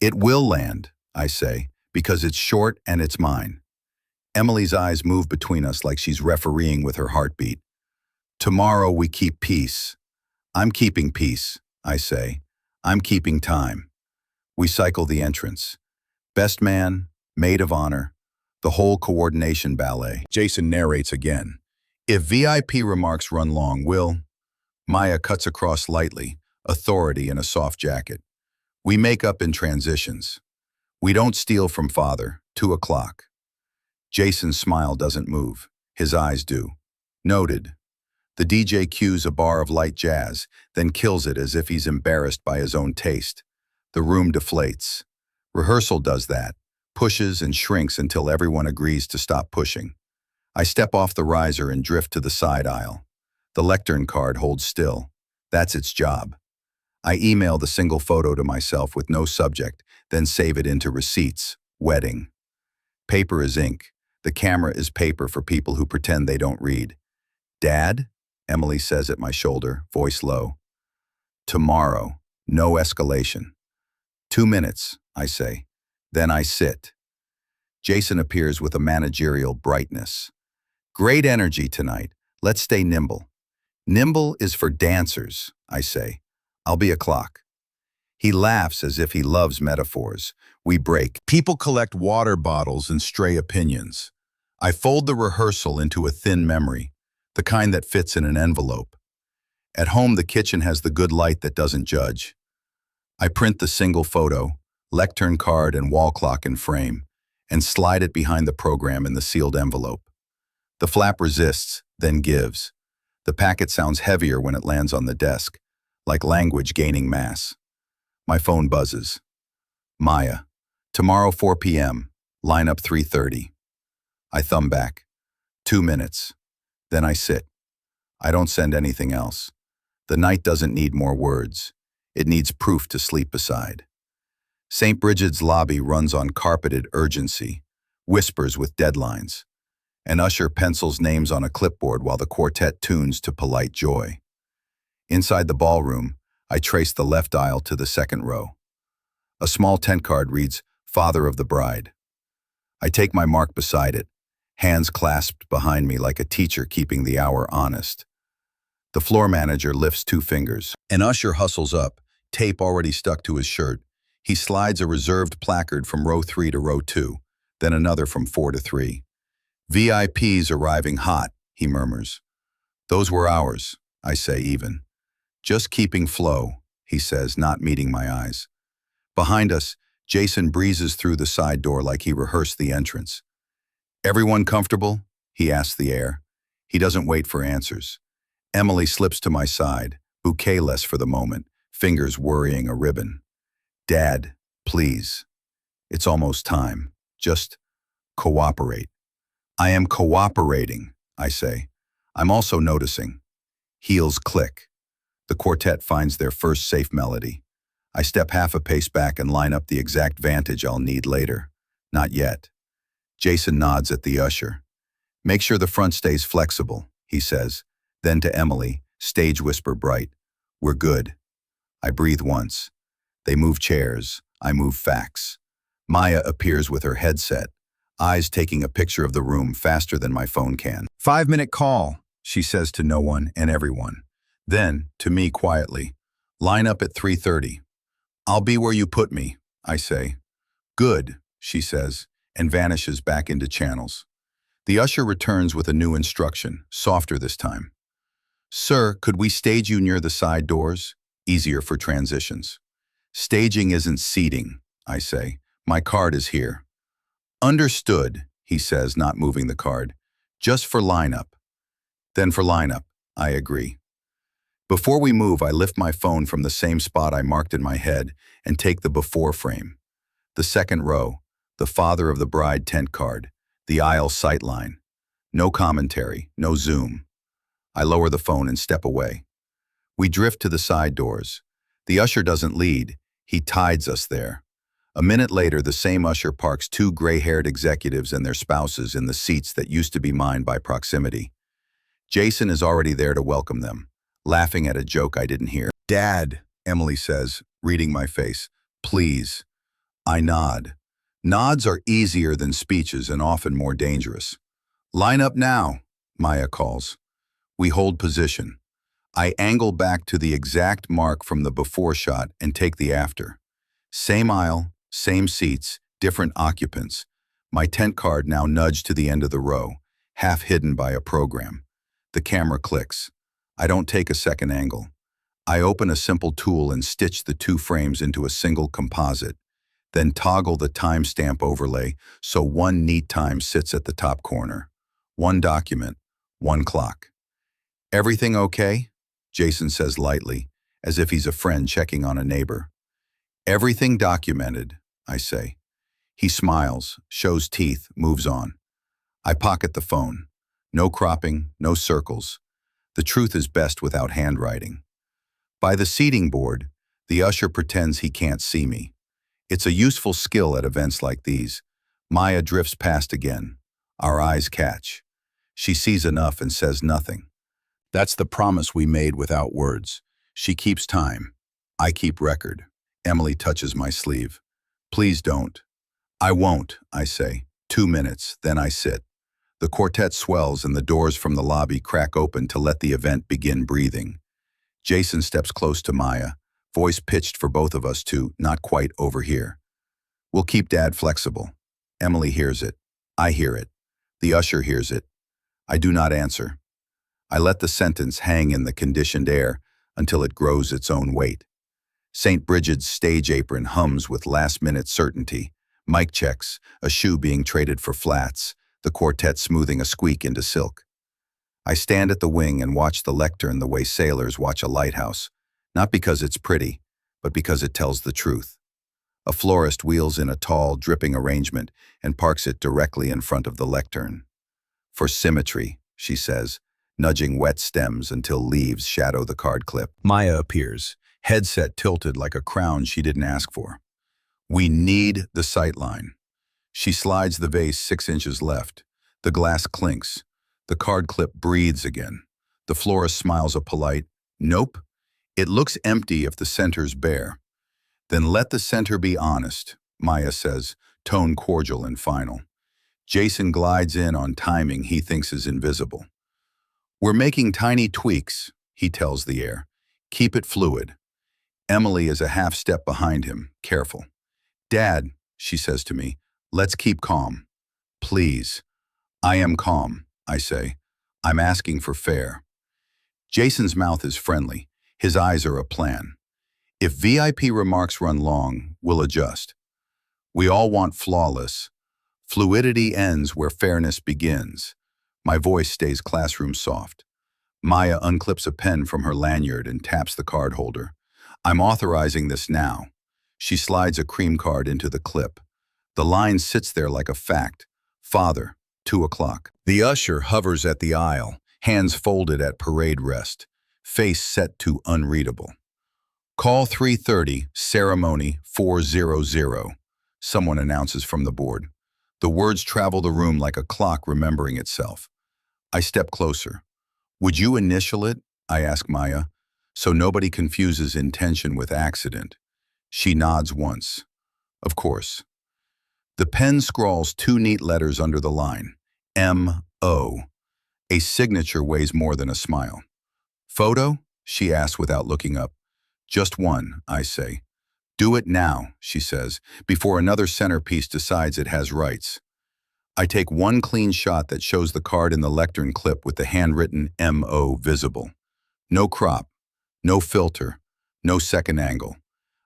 It will land, I say, because it's short and it's mine. Emily's eyes move between us like she's refereeing with her heartbeat. Tomorrow we keep peace. I'm keeping peace, I say. I'm keeping time. We cycle the entrance. Best man, maid of honor, the whole coordination ballet. Jason narrates again. If VIP remarks run long, Maya cuts across lightly, authority in a soft jacket. We make up in transitions. We don't steal from Father, 2 o'clock. Jason's smile doesn't move. His eyes do. Noted. The DJ cues a bar of light jazz, then kills it as if he's embarrassed by his own taste. The room deflates. Rehearsal does that, pushes and shrinks until everyone agrees to stop pushing. I step off the riser and drift to the side aisle. The lectern card holds still. That's its job. I email the single photo to myself with no subject, then save it into receipts, wedding. Paper is ink. The camera is paper for people who pretend they don't read. Dad? Emily says at my shoulder, voice low. Tomorrow, no escalation. 2 minutes, I say. Then I sit. Jason appears with a managerial brightness. Great energy tonight. Let's stay nimble. Nimble is for dancers, I say. I'll be a clock. He laughs as if he loves metaphors. We break. People collect water bottles and stray opinions. I fold the rehearsal into a thin memory, the kind that fits in an envelope. At home, the kitchen has the good light that doesn't judge. I print the single photo, lectern card and wall clock in frame, and slide it behind the program in the sealed envelope. The flap resists, then gives. The packet sounds heavier when it lands on the desk, like language gaining mass. My phone buzzes. Maya, tomorrow 4 p.m., line up 3:30. I thumb back. 2 minutes. Then I sit. I don't send anything else. The night doesn't need more words. It needs proof to sleep beside. St. Bridget's lobby runs on carpeted urgency, whispers with deadlines. An usher pencils names on a clipboard while the quartet tunes to polite joy. Inside the ballroom, I trace the left aisle to the second row. A small tent card reads, Father of the Bride. I take my mark beside it, hands clasped behind me like a teacher keeping the hour honest. The floor manager lifts 2 fingers. An usher hustles up, tape already stuck to his shirt. He slides a reserved placard from row 3 to row 2, then another from 4 to 3. VIPs arriving hot, he murmurs. Those were ours, I say even. Just keeping flow, he says, not meeting my eyes. Behind us, Jason breezes through the side door like he rehearsed the entrance. Everyone comfortable? He asks the air. He doesn't wait for answers. Emily slips to my side, bouquetless for the moment, fingers worrying a ribbon. Dad, please. It's almost time. Just cooperate. I am cooperating, I say. I'm also noticing. Heels click. The quartet finds their first safe melody. I step half a pace back and line up the exact vantage I'll need later. Not yet. Jason nods at the usher. Make sure the front stays flexible, he says. Then to Emily, stage whisper bright. We're good. I breathe once. They move chairs. I move facts. Maya appears with her headset, eyes taking a picture of the room faster than my phone can. 5-minute call, she says to no one and everyone. Then, to me quietly, line up at 3:30. I'll be where you put me, I say. Good, she says, and vanishes back into channels. The usher returns with a new instruction, softer this time. Sir, could we stage you near the side doors? Easier for transitions. Staging isn't seating, I say. My card is here. Understood, he says, not moving the card. Just for lineup. Then for lineup, I agree. Before we move, I lift my phone from the same spot I marked in my head and take the before frame. The second row, the Father of the Bride tent card, the aisle sightline. No commentary, no zoom. I lower the phone and step away. We drift to the side doors. The usher doesn't lead, he tides us there. A minute later, the same usher parks 2 gray-haired executives and their spouses in the seats that used to be mine by proximity. Jason is already there to welcome them, laughing at a joke I didn't hear. Dad, Emily says, reading my face. Please. I nod. Nods are easier than speeches and often more dangerous. Line up now, Maya calls. We hold position. I angle back to the exact mark from the before shot and take the after. Same aisle, same seats, different occupants. My tent card now nudged to the end of the row, half hidden by a program. The camera clicks. I don't take a second angle. I open a simple tool and stitch the 2 frames into a single composite, then toggle the timestamp overlay so one neat time sits at the top corner. 1 document, 1 clock. Everything okay? Jason says lightly, as if he's a friend checking on a neighbor. Everything documented, I say. He smiles, shows teeth, moves on. I pocket the phone. No cropping, no circles. The truth is best without handwriting. By the seating board, the usher pretends he can't see me. It's a useful skill at events like these. Maya drifts past again. Our eyes catch. She sees enough and says nothing. That's the promise we made without words. She keeps time. I keep record. Emily touches my sleeve. Please don't. I won't, I say. 2 minutes, then I sit. The quartet swells and the doors from the lobby crack open to let the event begin breathing. Jason steps close to Maya, voice pitched for both of us to not quite overhear. We'll keep Dad flexible. Emily hears it. I hear it. The usher hears it. I do not answer. I let the sentence hang in the conditioned air until it grows its own weight. St. Bridget's stage apron hums with last-minute certainty. Mic checks, a shoe being traded for flats, the quartet smoothing a squeak into silk. I stand at the wing and watch the lectern the way sailors watch a lighthouse, not because it's pretty, but because it tells the truth. A florist wheels in a tall, dripping arrangement and parks it directly in front of the lectern. For symmetry, she says, nudging wet stems until leaves shadow the card clip. Maya appears, headset tilted like a crown she didn't ask for. We need the sightline. She slides the vase 6 inches left. The glass clinks. The card clip breathes again. The florist smiles a polite, nope. It looks empty if the center's bare. Then let the center be honest, Maya says, tone cordial and final. Jason glides in on timing he thinks is invisible. We're making tiny tweaks, he tells the air. Keep it fluid. Emily is a half step behind him, careful. Dad, she says to me, let's keep calm. Please. I am calm, I say. I'm asking for fair. Jason's mouth is friendly. His eyes are a plan. If VIP remarks run long, we'll adjust. We all want flawless. Fluidity ends where fairness begins. My voice stays classroom soft. Maya unclips a pen from her lanyard and taps the card holder. I'm authorizing this now. She slides a cream card into the clip. The line sits there like a fact. Father, 2 o'clock. The usher hovers at the aisle, hands folded at parade rest, face set to unreadable. Call 3:30, ceremony 400. Someone announces from the board. The words travel the room like a clock remembering itself. I step closer. Would you initial it? I ask Maya, so nobody confuses intention with accident. She nods once. Of course. The pen scrawls 2 neat letters under the line. M.O. A signature weighs more than a smile. Photo? She asks without looking up. Just one, I say. Do it now, she says, before another centerpiece decides it has rights. I take one clean shot that shows the card in the lectern clip with the handwritten M.O. visible. No crop, no filter, no second angle.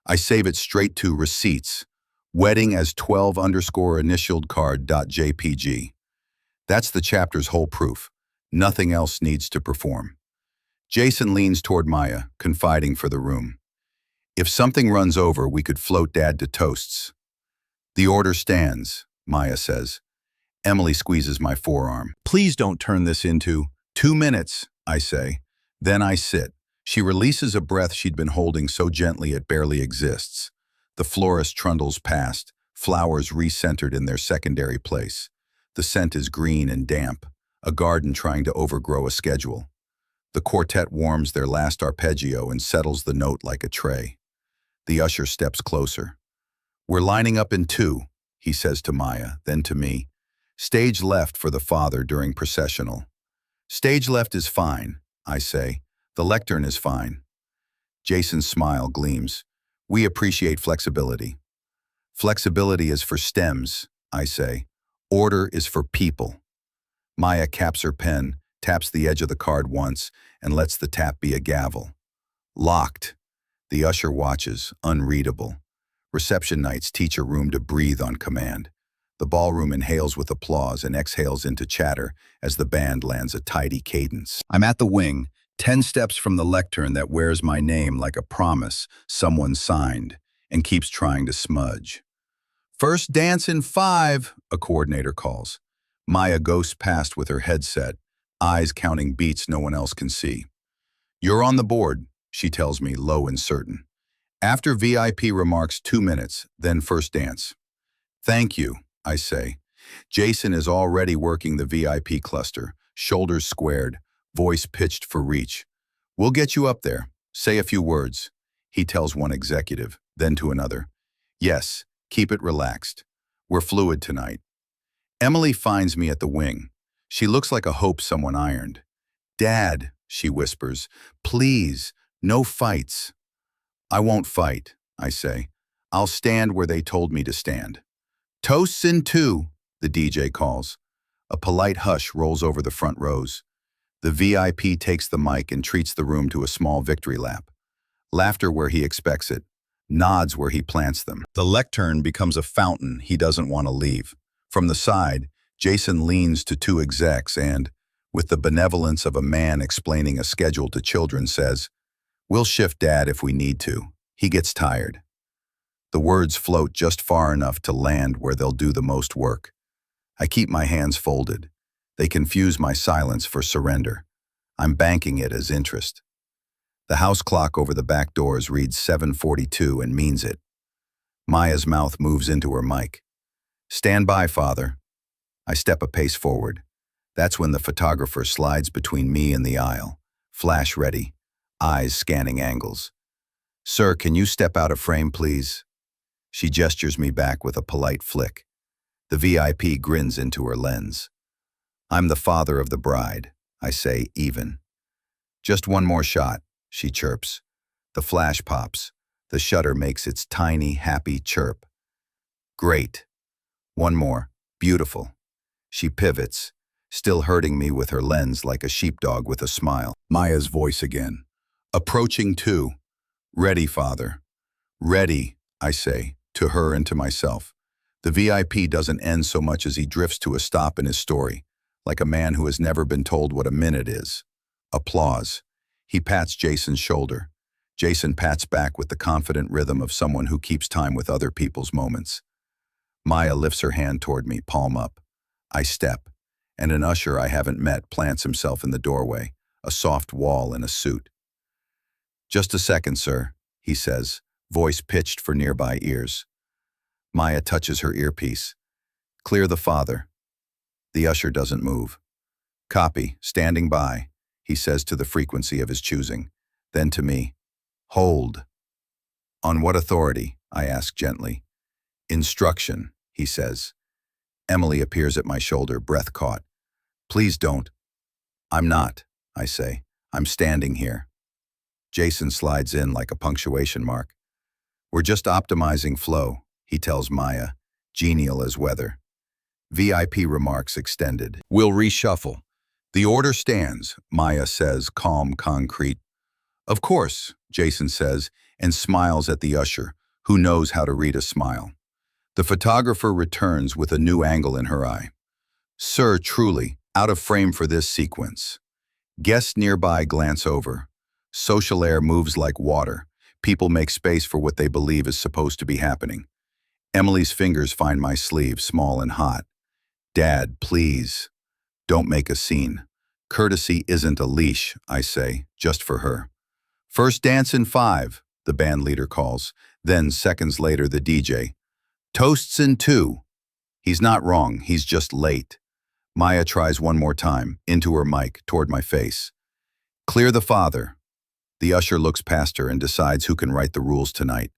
I save it straight to receipts. Wedding as 12_initialed card.jpg. That's the chapter's whole proof. Nothing else needs to perform. Jason leans toward Maya, confiding for the room. If something runs over, we could float Dad to toasts. The order stands, Maya says. Emily squeezes my forearm. Please don't turn this into 2 minutes, I say. Then I sit. She releases a breath she'd been holding so gently it barely exists. The florist trundles past, flowers recentered in their secondary place. The scent is green and damp, a garden trying to overgrow a schedule. The quartet warms their last arpeggio and settles the note like a tray. The usher steps closer. We're lining up in 2, he says to Maya, then to me. Stage left for the father during processional. Stage left is fine, I say. The lectern is fine. Jason's smile gleams. We appreciate flexibility. Flexibility is for stems, I say. Order is for people. Maya caps her pen, taps the edge of the card once, and lets the tap be a gavel. Locked. The usher watches, unreadable. Reception nights teach a room to breathe on command. The ballroom inhales with applause and exhales into chatter as the band lands a tidy cadence. I'm at the wing, 10 steps from the lectern that wears my name like a promise someone signed and keeps trying to smudge. First dance in 5, a coordinator calls. Maya ghosts past with her headset, eyes counting beats no one else can see. You're on the board, she tells me, low and certain. After VIP remarks 2 minutes, then first dance. Thank you, I say. Jason is already working the VIP cluster, shoulders squared, voice pitched for reach. We'll get you up there. Say a few words. He tells one executive, then to another. Yes, Keep it relaxed. We're fluid tonight. Emily finds me at the wing. She looks like a hope someone ironed. Dad, she whispers, please, no fights. I won't fight, I say. I'll stand where they told me to stand. Toasts in two, the DJ calls. A polite hush rolls over the front rows. The VIP takes the mic and treats the room to a small victory lap. Laughter where he expects it, nods where he plants them. The lectern becomes a fountain he doesn't want to leave. From the side, Jason leans to two execs and, with the benevolence of a man explaining a schedule to children, says, "We'll shift Dad if we need to. He gets tired." The words float just far enough to land where they'll do the most work. I keep my hands folded. They confuse my silence for surrender. I'm banking it as interest. The house clock over the back doors reads 7:42 and means it. Maya's mouth moves into her mic. "Stand by, Father." I step a pace forward. That's when the photographer slides between me and the aisle, flash ready, eyes scanning angles. "Sir, can you step out of frame, please?" She gestures me back with a polite flick. The VIP grins into her lens. "I'm the father of the bride," I say, even. "Just one more shot," she chirps. The flash pops. The shutter makes its tiny, happy chirp. "Great. One more. Beautiful." She pivots, still hurting me with her lens like a sheepdog with a smile. Maya's voice again. "Approaching two. Ready, Father." "Ready," I say, to her and to myself. The VIP doesn't end so much as he drifts to a stop in his story, like a man who has never been told what a minute is. Applause. He pats Jason's shoulder. Jason pats back with the confident rhythm of someone who keeps time with other people's moments. Maya lifts her hand toward me, palm up. I step, and an usher I haven't met plants himself in the doorway, a soft wall in a suit. "Just a second, sir," he says, voice pitched for nearby ears. Maya touches her earpiece. "Clear the father." The usher doesn't move. "Copy, standing by," he says to the frequency of his choosing. Then to me, "Hold." "On what authority?" I ask gently. "Instruction," he says. Emily appears at my shoulder, breath caught. "Please don't." "I'm not," I say. "I'm standing here." Jason slides in like a punctuation mark. "We're just optimizing flow," he tells Maya, genial as weather. VIP remarks extended. "We'll reshuffle." "The order stands," Maya says, calm, concrete. "Of course," Jason says, and smiles at the usher, who knows how to read a smile. The photographer returns with a new angle in her eye. "Sir, truly, out of frame for this sequence." Guests nearby glance over. Social air moves like water. People make space for what they believe is supposed to be happening. Emily's fingers find my sleeve, small and hot. "Dad, please. Don't make a scene. Courtesy isn't a leash," I say, just for her. "First dance in 5, the band leader calls. Then, seconds later, the DJ. "Toasts in 2. He's not wrong, he's just late. Maya tries one more time, into her mic, toward my face. "Clear the father." The usher looks past her and decides who can write the rules tonight.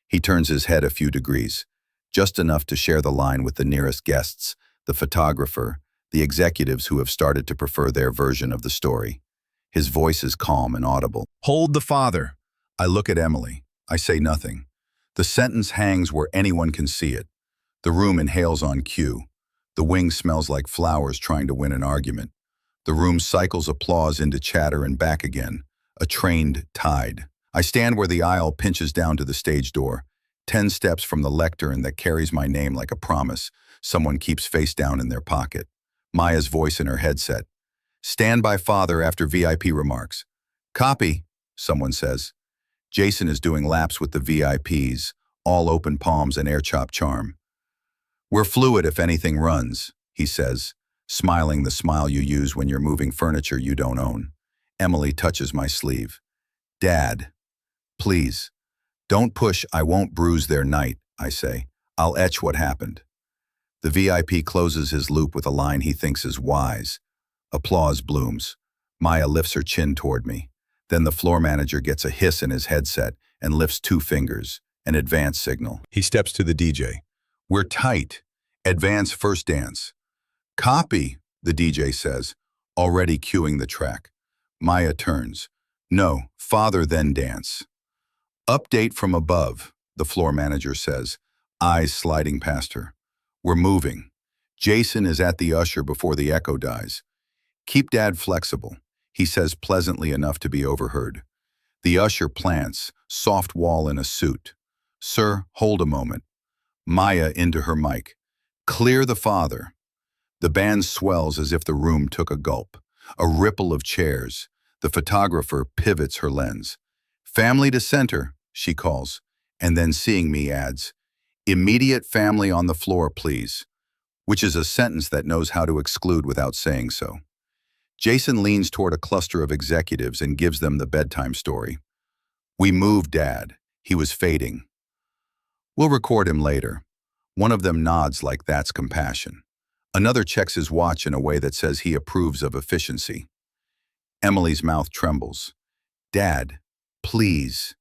He turns his head a few degrees, just enough to share the line with the nearest guests, the photographer, the executives who have started to prefer their version of the story. His voice is calm and audible. "Hold the father." I look at Emily. I say nothing. The sentence hangs where anyone can see it. The room inhales on cue. The wing smells like flowers trying to win an argument. The room cycles applause into chatter and back again, a trained tide. I stand where the aisle pinches down to the stage door, 10 steps from the lectern that carries my name like a promise someone keeps face down in their pocket. Maya's voice in her headset. "Stand by father after VIP remarks." "Copy," someone says. Jason is doing laps with the VIPs, all open palms and air chop charm. "We're fluid if anything runs," he says, smiling the smile you use when you're moving furniture you don't own. Emily touches my sleeve. "Dad, please, don't push, I won't bruise their night," I say. "I'll etch what happened." The VIP closes his loop with a line he thinks is wise. Applause blooms. Maya lifts her chin toward me. Then the floor manager gets a hiss in his headset and lifts 2 fingers. An advance signal. He steps to the DJ. We're tight. Advance first dance. Copy, the DJ says, already cueing the track. Maya turns. No, father then dance. Update from above, the floor manager says, eyes sliding past her. We're moving. Jason is at the usher before the echo dies. Keep dad flexible, he says pleasantly enough to be overheard. The usher plants, soft wall in a suit. Sir, hold a moment. Maya into her mic. Clear the father. The band swells as if the room took a gulp. A ripple of chairs. The photographer pivots her lens. Family to center, she calls, and then seeing me adds, immediate family on the floor, please, which is a sentence that knows how to exclude without saying so. Jason leans toward a cluster of executives and gives them the bedtime story. We moved, Dad. He was fading. We'll record him later. One of them nods like that's compassion. Another checks his watch in a way that says he approves of efficiency. Emily's mouth trembles. Dad, please.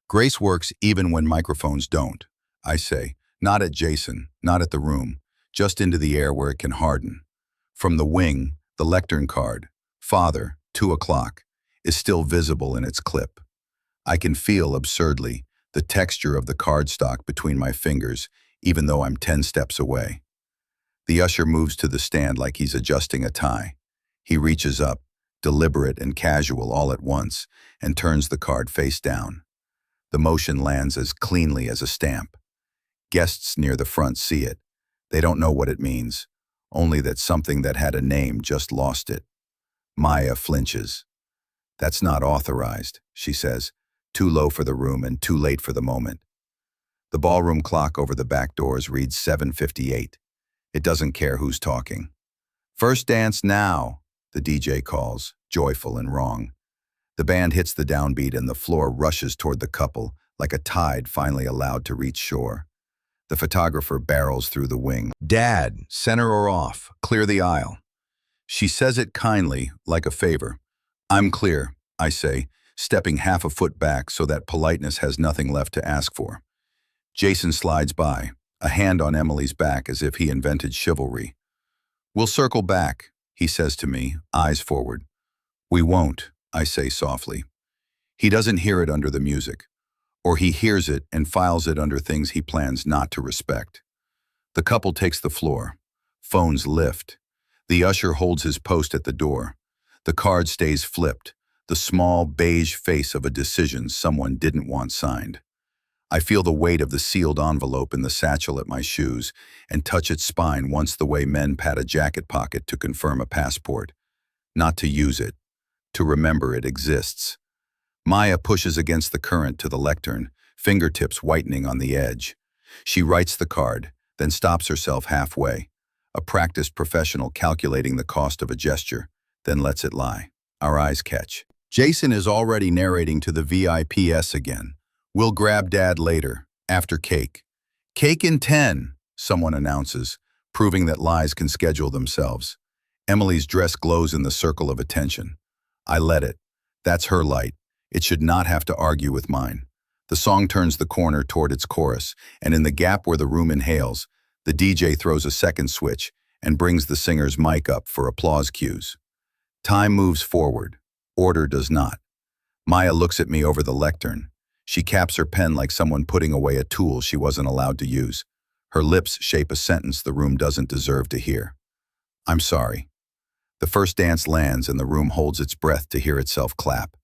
Grace works even when microphones don't, I say, not at Jason, not at the room, just into the air where it can harden. From the wing, the lectern card, Father, 2 o'clock, is still visible in its clip. I can feel, absurdly, the texture of the cardstock between my fingers, even though I'm 10 steps away. The usher moves to the stand like he's adjusting a tie. He reaches up, deliberate and casual all at once, and turns the card face down. The motion lands as cleanly as a stamp. Guests near the front see it. They don't know what it means, only that something that had a name just lost it. Maya flinches. That's not authorized, she says, too low for the room and too late for the moment. The ballroom clock over the back doors reads 7:58. It doesn't care who's talking. First dance now, the DJ calls, joyful and wrong. The band hits the downbeat and the floor rushes toward the couple like a tide finally allowed to reach shore. The photographer barrels through the wing. Dad, center or off, clear the aisle. She says it kindly, like a favor. I'm clear, I say, stepping half a foot back so that politeness has nothing left to ask for. Jason slides by, a hand on Emily's back as if he invented chivalry. We'll circle back, he says to me, eyes forward. We won't, I say softly. He doesn't hear it under the music, or he hears it and files it under things he plans not to respect. The couple takes the floor. Phones lift. The usher holds his post at the door. The card stays flipped, the small beige face of a decision someone didn't want signed. I feel the weight of the sealed envelope in the satchel at my shoes and touch its spine once the way men pat a jacket pocket to confirm a passport. Not to use it, to remember it exists. Maya pushes against the current to the lectern, fingertips whitening on the edge. She writes the card, then stops herself halfway, a practiced professional calculating the cost of a gesture, then lets it lie. Our eyes catch. Jason is already narrating to the VIPs again. We'll grab Dad later, after cake. Cake in 10, someone announces, proving that lies can schedule themselves. Emily's dress glows in the circle of attention. I let it. That's her light. It should not have to argue with mine. The song turns the corner toward its chorus, and in the gap where the room inhales, the DJ throws a second switch and brings the singer's mic up for applause cues. Time moves forward. Order does not. Maya looks at me over the lectern. She caps her pen like someone putting away a tool she wasn't allowed to use. Her lips shape a sentence the room doesn't deserve to hear. I'm sorry. The first dance lands and the room holds its breath to hear itself clap.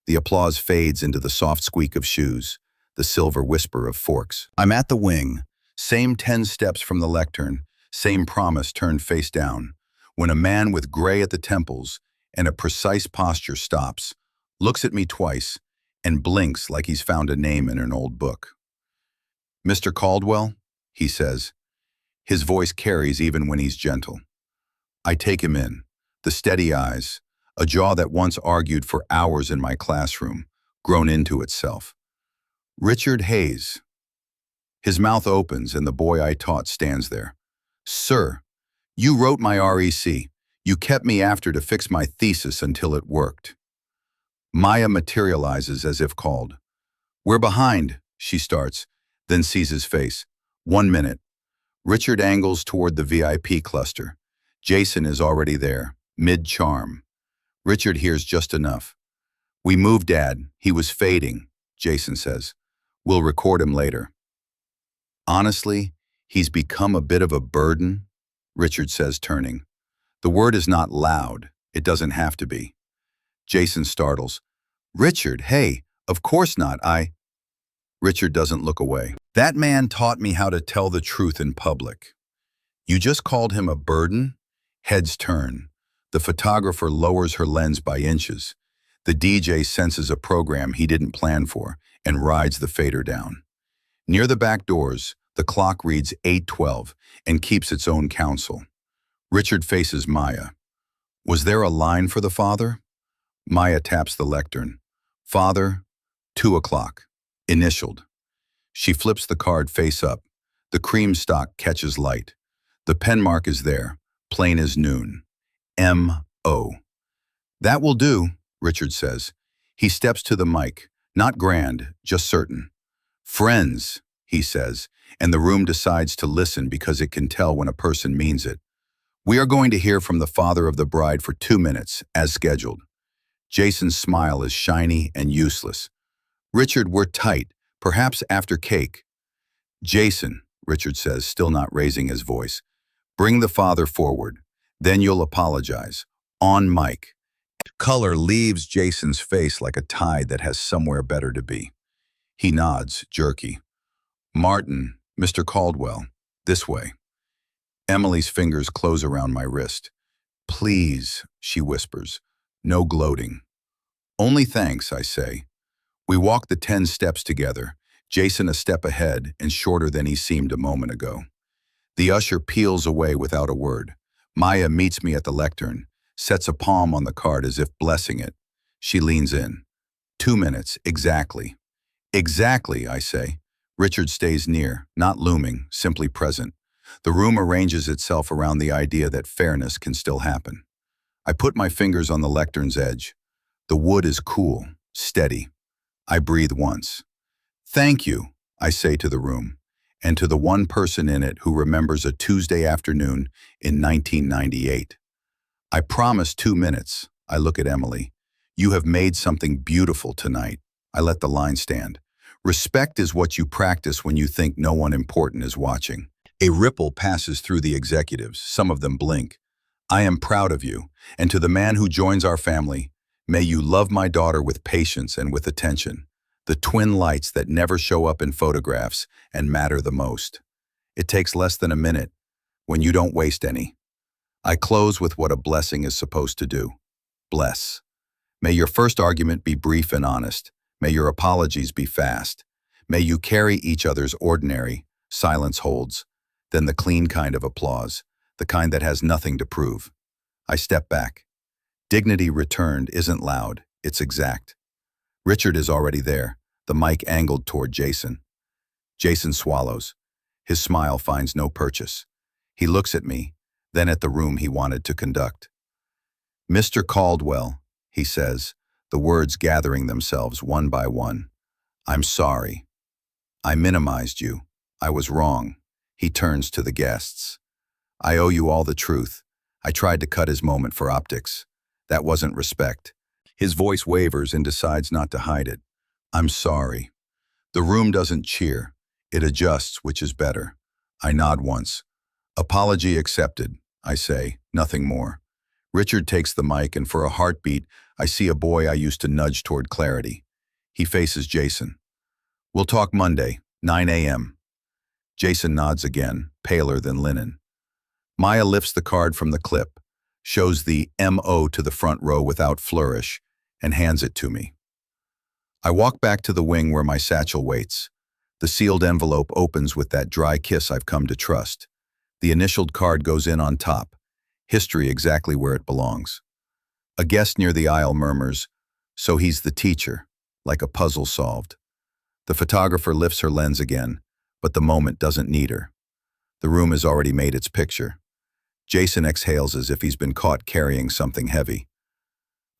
The applause fades into the soft squeak of shoes, the silver whisper of forks. I'm at the wing, same 10 steps from the lectern, same promise turned face down, when a man with gray at the temples and a precise posture stops, looks at me twice, and blinks like he's found a name in an old book. Mr. Caldwell, he says. His voice carries even when he's gentle. I take him in, the steady eyes, a jaw that once argued for hours in my classroom, grown into itself. Richard Hayes. His mouth opens and the boy I taught stands there. Sir, you wrote my REC. You kept me after to fix my thesis until it worked. Maya materializes as if called. We're behind, she starts, then sees his face. 1 minute. Richard angles toward the VIP cluster. Jason is already there, mid-charm. Richard hears just enough. "We moved, Dad. He was fading," Jason says. "We'll record him later." "Honestly, he's become a bit of a burden," Richard says, turning. The word is not loud. It doesn't have to be. Jason startles. "Richard, hey, of course not, Richard doesn't look away. "That man taught me how to tell the truth in public." "You just called him a burden?" Heads turn. The photographer lowers her lens by inches. The DJ senses a program he didn't plan for and rides the fader down. Near the back doors, the clock reads 8:12 and keeps its own counsel. Richard faces Maya. "Was there a line for the father?" Maya taps the lectern. "Father, 2 o'clock. Initialed." She flips the card face up. The cream stock catches light. The pen mark is there, plain as noon. M.O. "That will do," Richard says. He steps to the mic, not grand, just certain. "Friends," he says, and the room decides to listen because it can tell when a person means it. "We are going to hear from the father of the bride for 2 minutes, as scheduled." Jason's smile is shiny and useless. "Richard, we're tight, perhaps after cake." "Jason," Richard says, still not raising his voice, "bring the father forward. Then you'll apologize. On mic." Color leaves Jason's face like a tide that has somewhere better to be. He nods, jerky. "Martin, Mr. Caldwell, this way." Emily's fingers close around my wrist. "Please," she whispers. No gloating. "Only thanks," I say. We walk the 10 steps together, Jason a step ahead and shorter than he seemed a moment ago. The usher peels away without a word. Maya meets me at the lectern, sets a palm on the card as if blessing it. She leans in. 2 minutes, exactly. "Exactly," I say. Richard stays near, not looming, simply present. The room arranges itself around the idea that fairness can still happen. I put my fingers on the lectern's edge. The wood is cool, steady. I breathe once. "Thank you," I say to the room, and to the one person in it who remembers a Tuesday afternoon in 1998. "I promise 2 minutes. I look at Emily. "You have made something beautiful tonight." I let the line stand. "Respect is what you practice when you think no one important is watching." A ripple passes through the executives. Some of them blink. "I am proud of you, and to the man who joins our family, may you love my daughter with patience and with attention, the twin lights that never show up in photographs and matter the most." It takes less than a minute, when you don't waste any. I close with what a blessing is supposed to do. Bless. May your first argument be brief and honest. May your apologies be fast. May you carry each other's ordinary, silence holds, then the clean kind of applause, the kind that has nothing to prove. I step back. Dignity returned isn't loud, it's exact. Richard is already there, the mic angled toward Jason. Jason swallows. His smile finds no purchase. He looks at me, then at the room he wanted to conduct. "Mr. Caldwell," he says, the words gathering themselves one by one. "I'm sorry. I minimized you. I was wrong." He turns to the guests. "I owe you all the truth. I tried to cut his moment for optics. That wasn't respect." His voice wavers and decides not to hide it. "I'm sorry." The room doesn't cheer. It adjusts, which is better. I nod once. "Apology accepted," I say, nothing more. Richard takes the mic, and for a heartbeat, I see a boy I used to nudge toward clarity. He faces Jason. "We'll talk Monday, 9 a.m. Jason nods again, paler than linen. Maya lifts the card from the clip, shows the M.O. to the front row without flourish, and hands it to me. I walk back to the wing where my satchel waits. The sealed envelope opens with that dry kiss I've come to trust. The initialed card goes in on top, history exactly where it belongs. A guest near the aisle murmurs, "So he's the teacher," like a puzzle solved. The photographer lifts her lens again, but the moment doesn't need her. The room has already made its picture. Jason exhales as if he's been caught carrying something heavy.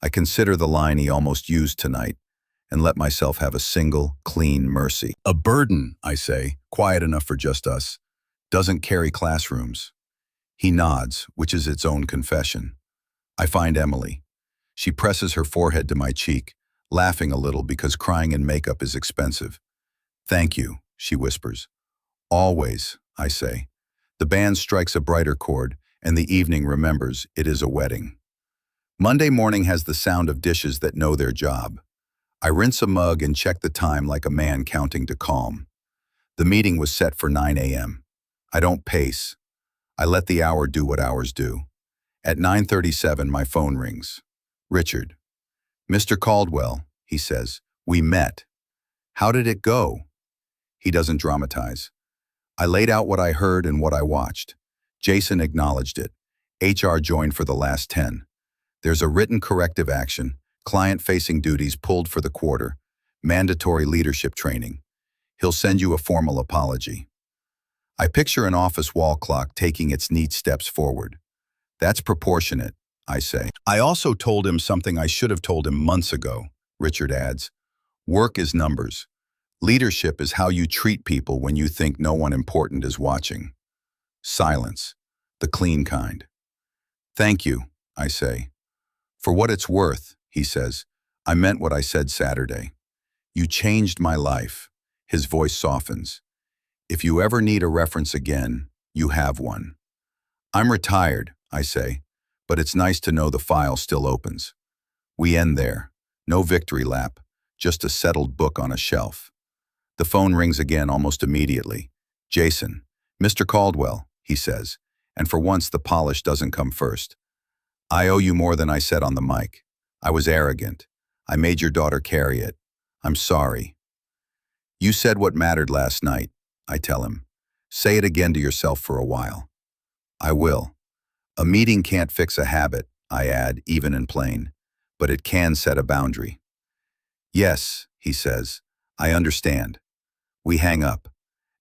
I consider the line he almost used tonight, and let myself have a single, clean mercy. A burden, I say, quiet enough for just us, doesn't carry classrooms. He nods, which is its own confession. I find Emily. She presses her forehead to my cheek, laughing a little because crying in makeup is expensive. Thank you, she whispers. Always, I say. The band strikes a brighter chord, and the evening remembers it is a wedding. Monday morning has the sound of dishes that know their job. I rinse a mug and check the time like a man counting to calm. The meeting was set for 9 a.m. I don't pace. I let the hour do what hours do. At 9:37, my phone rings. Richard. Mr. Caldwell, he says, we met. How did it go? He doesn't dramatize. I laid out what I heard and what I watched. Jason acknowledged it. HR joined for the last 10. There's a written corrective action, client-facing duties pulled for the quarter, mandatory leadership training. He'll send you a formal apology. I picture an office wall clock taking its neat steps forward. That's proportionate, I say. I also told him something I should have told him months ago, Richard adds. Work is numbers. Leadership is how you treat people when you think no one important is watching. Silence, the clean kind. Thank you, I say. For what it's worth, he says, I meant what I said Saturday. You changed my life. His voice softens. If you ever need a reference again, you have one. I'm retired, I say, but it's nice to know the file still opens. We end there. No victory lap, just a settled book on a shelf. The phone rings again almost immediately. Jason, Mr. Caldwell, he says, and for once the polish doesn't come first. I owe you more than I said on the mic. I was arrogant. I made your daughter carry it. I'm sorry. You said what mattered last night, I tell him. Say it again to yourself for a while. I will. A meeting can't fix a habit, I add, even in plain, but it can set a boundary. Yes, he says, I understand. We hang up.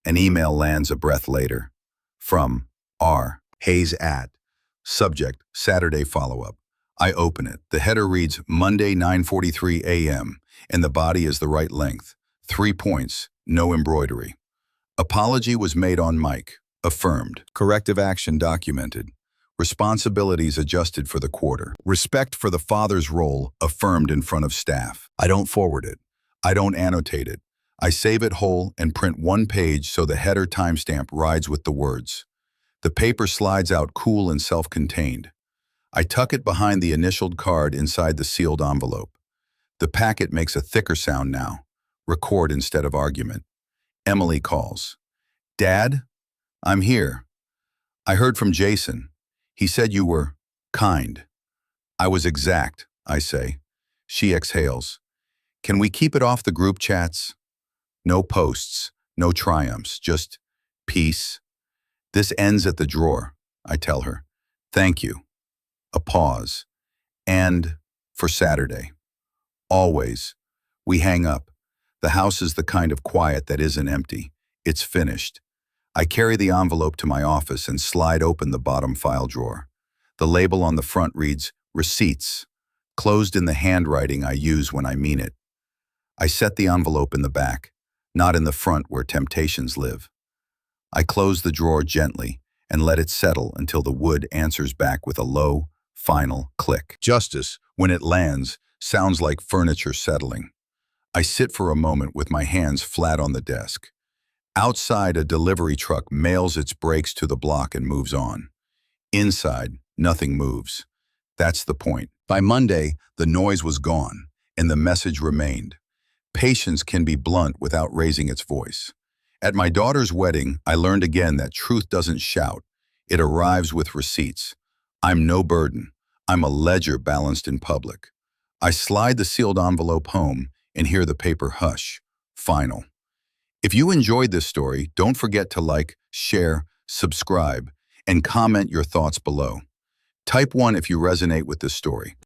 An email lands a breath later. From R. Hayes at. Subject, Saturday follow-up. I open it. The header reads Monday 9:43 a.m. and the body is the right length. 3 points, no embroidery. Apology was made on mic. Affirmed. Corrective action documented. Responsibilities adjusted for the quarter. Respect for the father's role affirmed in front of staff. I don't forward it. I don't annotate it. I save it whole and print one page so the header timestamp rides with the words. The paper slides out cool and self-contained. I tuck it behind the initialed card inside the sealed envelope. The packet makes a thicker sound now. Record instead of argument. Emily calls. Dad? I'm here. I heard from Jason. He said you were kind. I was exact, I say. She exhales. Can we keep it off the group chats? No posts, no triumphs, just peace. This ends at the drawer, I tell her. Thank you. A pause. And for Saturday. Always. We hang up. The house is the kind of quiet that isn't empty. It's finished. I carry the envelope to my office and slide open the bottom file drawer. The label on the front reads, Receipts, closed in the handwriting I use when I mean it. I set the envelope in the back, not in the front where temptations live. I close the drawer gently and let it settle until the wood answers back with a low, final click. Justice, when it lands, sounds like furniture settling. I sit for a moment with my hands flat on the desk. Outside, a delivery truck mails its brakes to the block and moves on. Inside, nothing moves. That's the point. By Monday, the noise was gone, and the message remained. Patience can be blunt without raising its voice. At my daughter's wedding, I learned again that truth doesn't shout. It arrives with receipts. I'm no burden. I'm a ledger balanced in public. I slide the sealed envelope home and hear the paper hush. Final. If you enjoyed this story, don't forget to like, share, subscribe, and comment your thoughts below. Type 1 if you resonate with this story.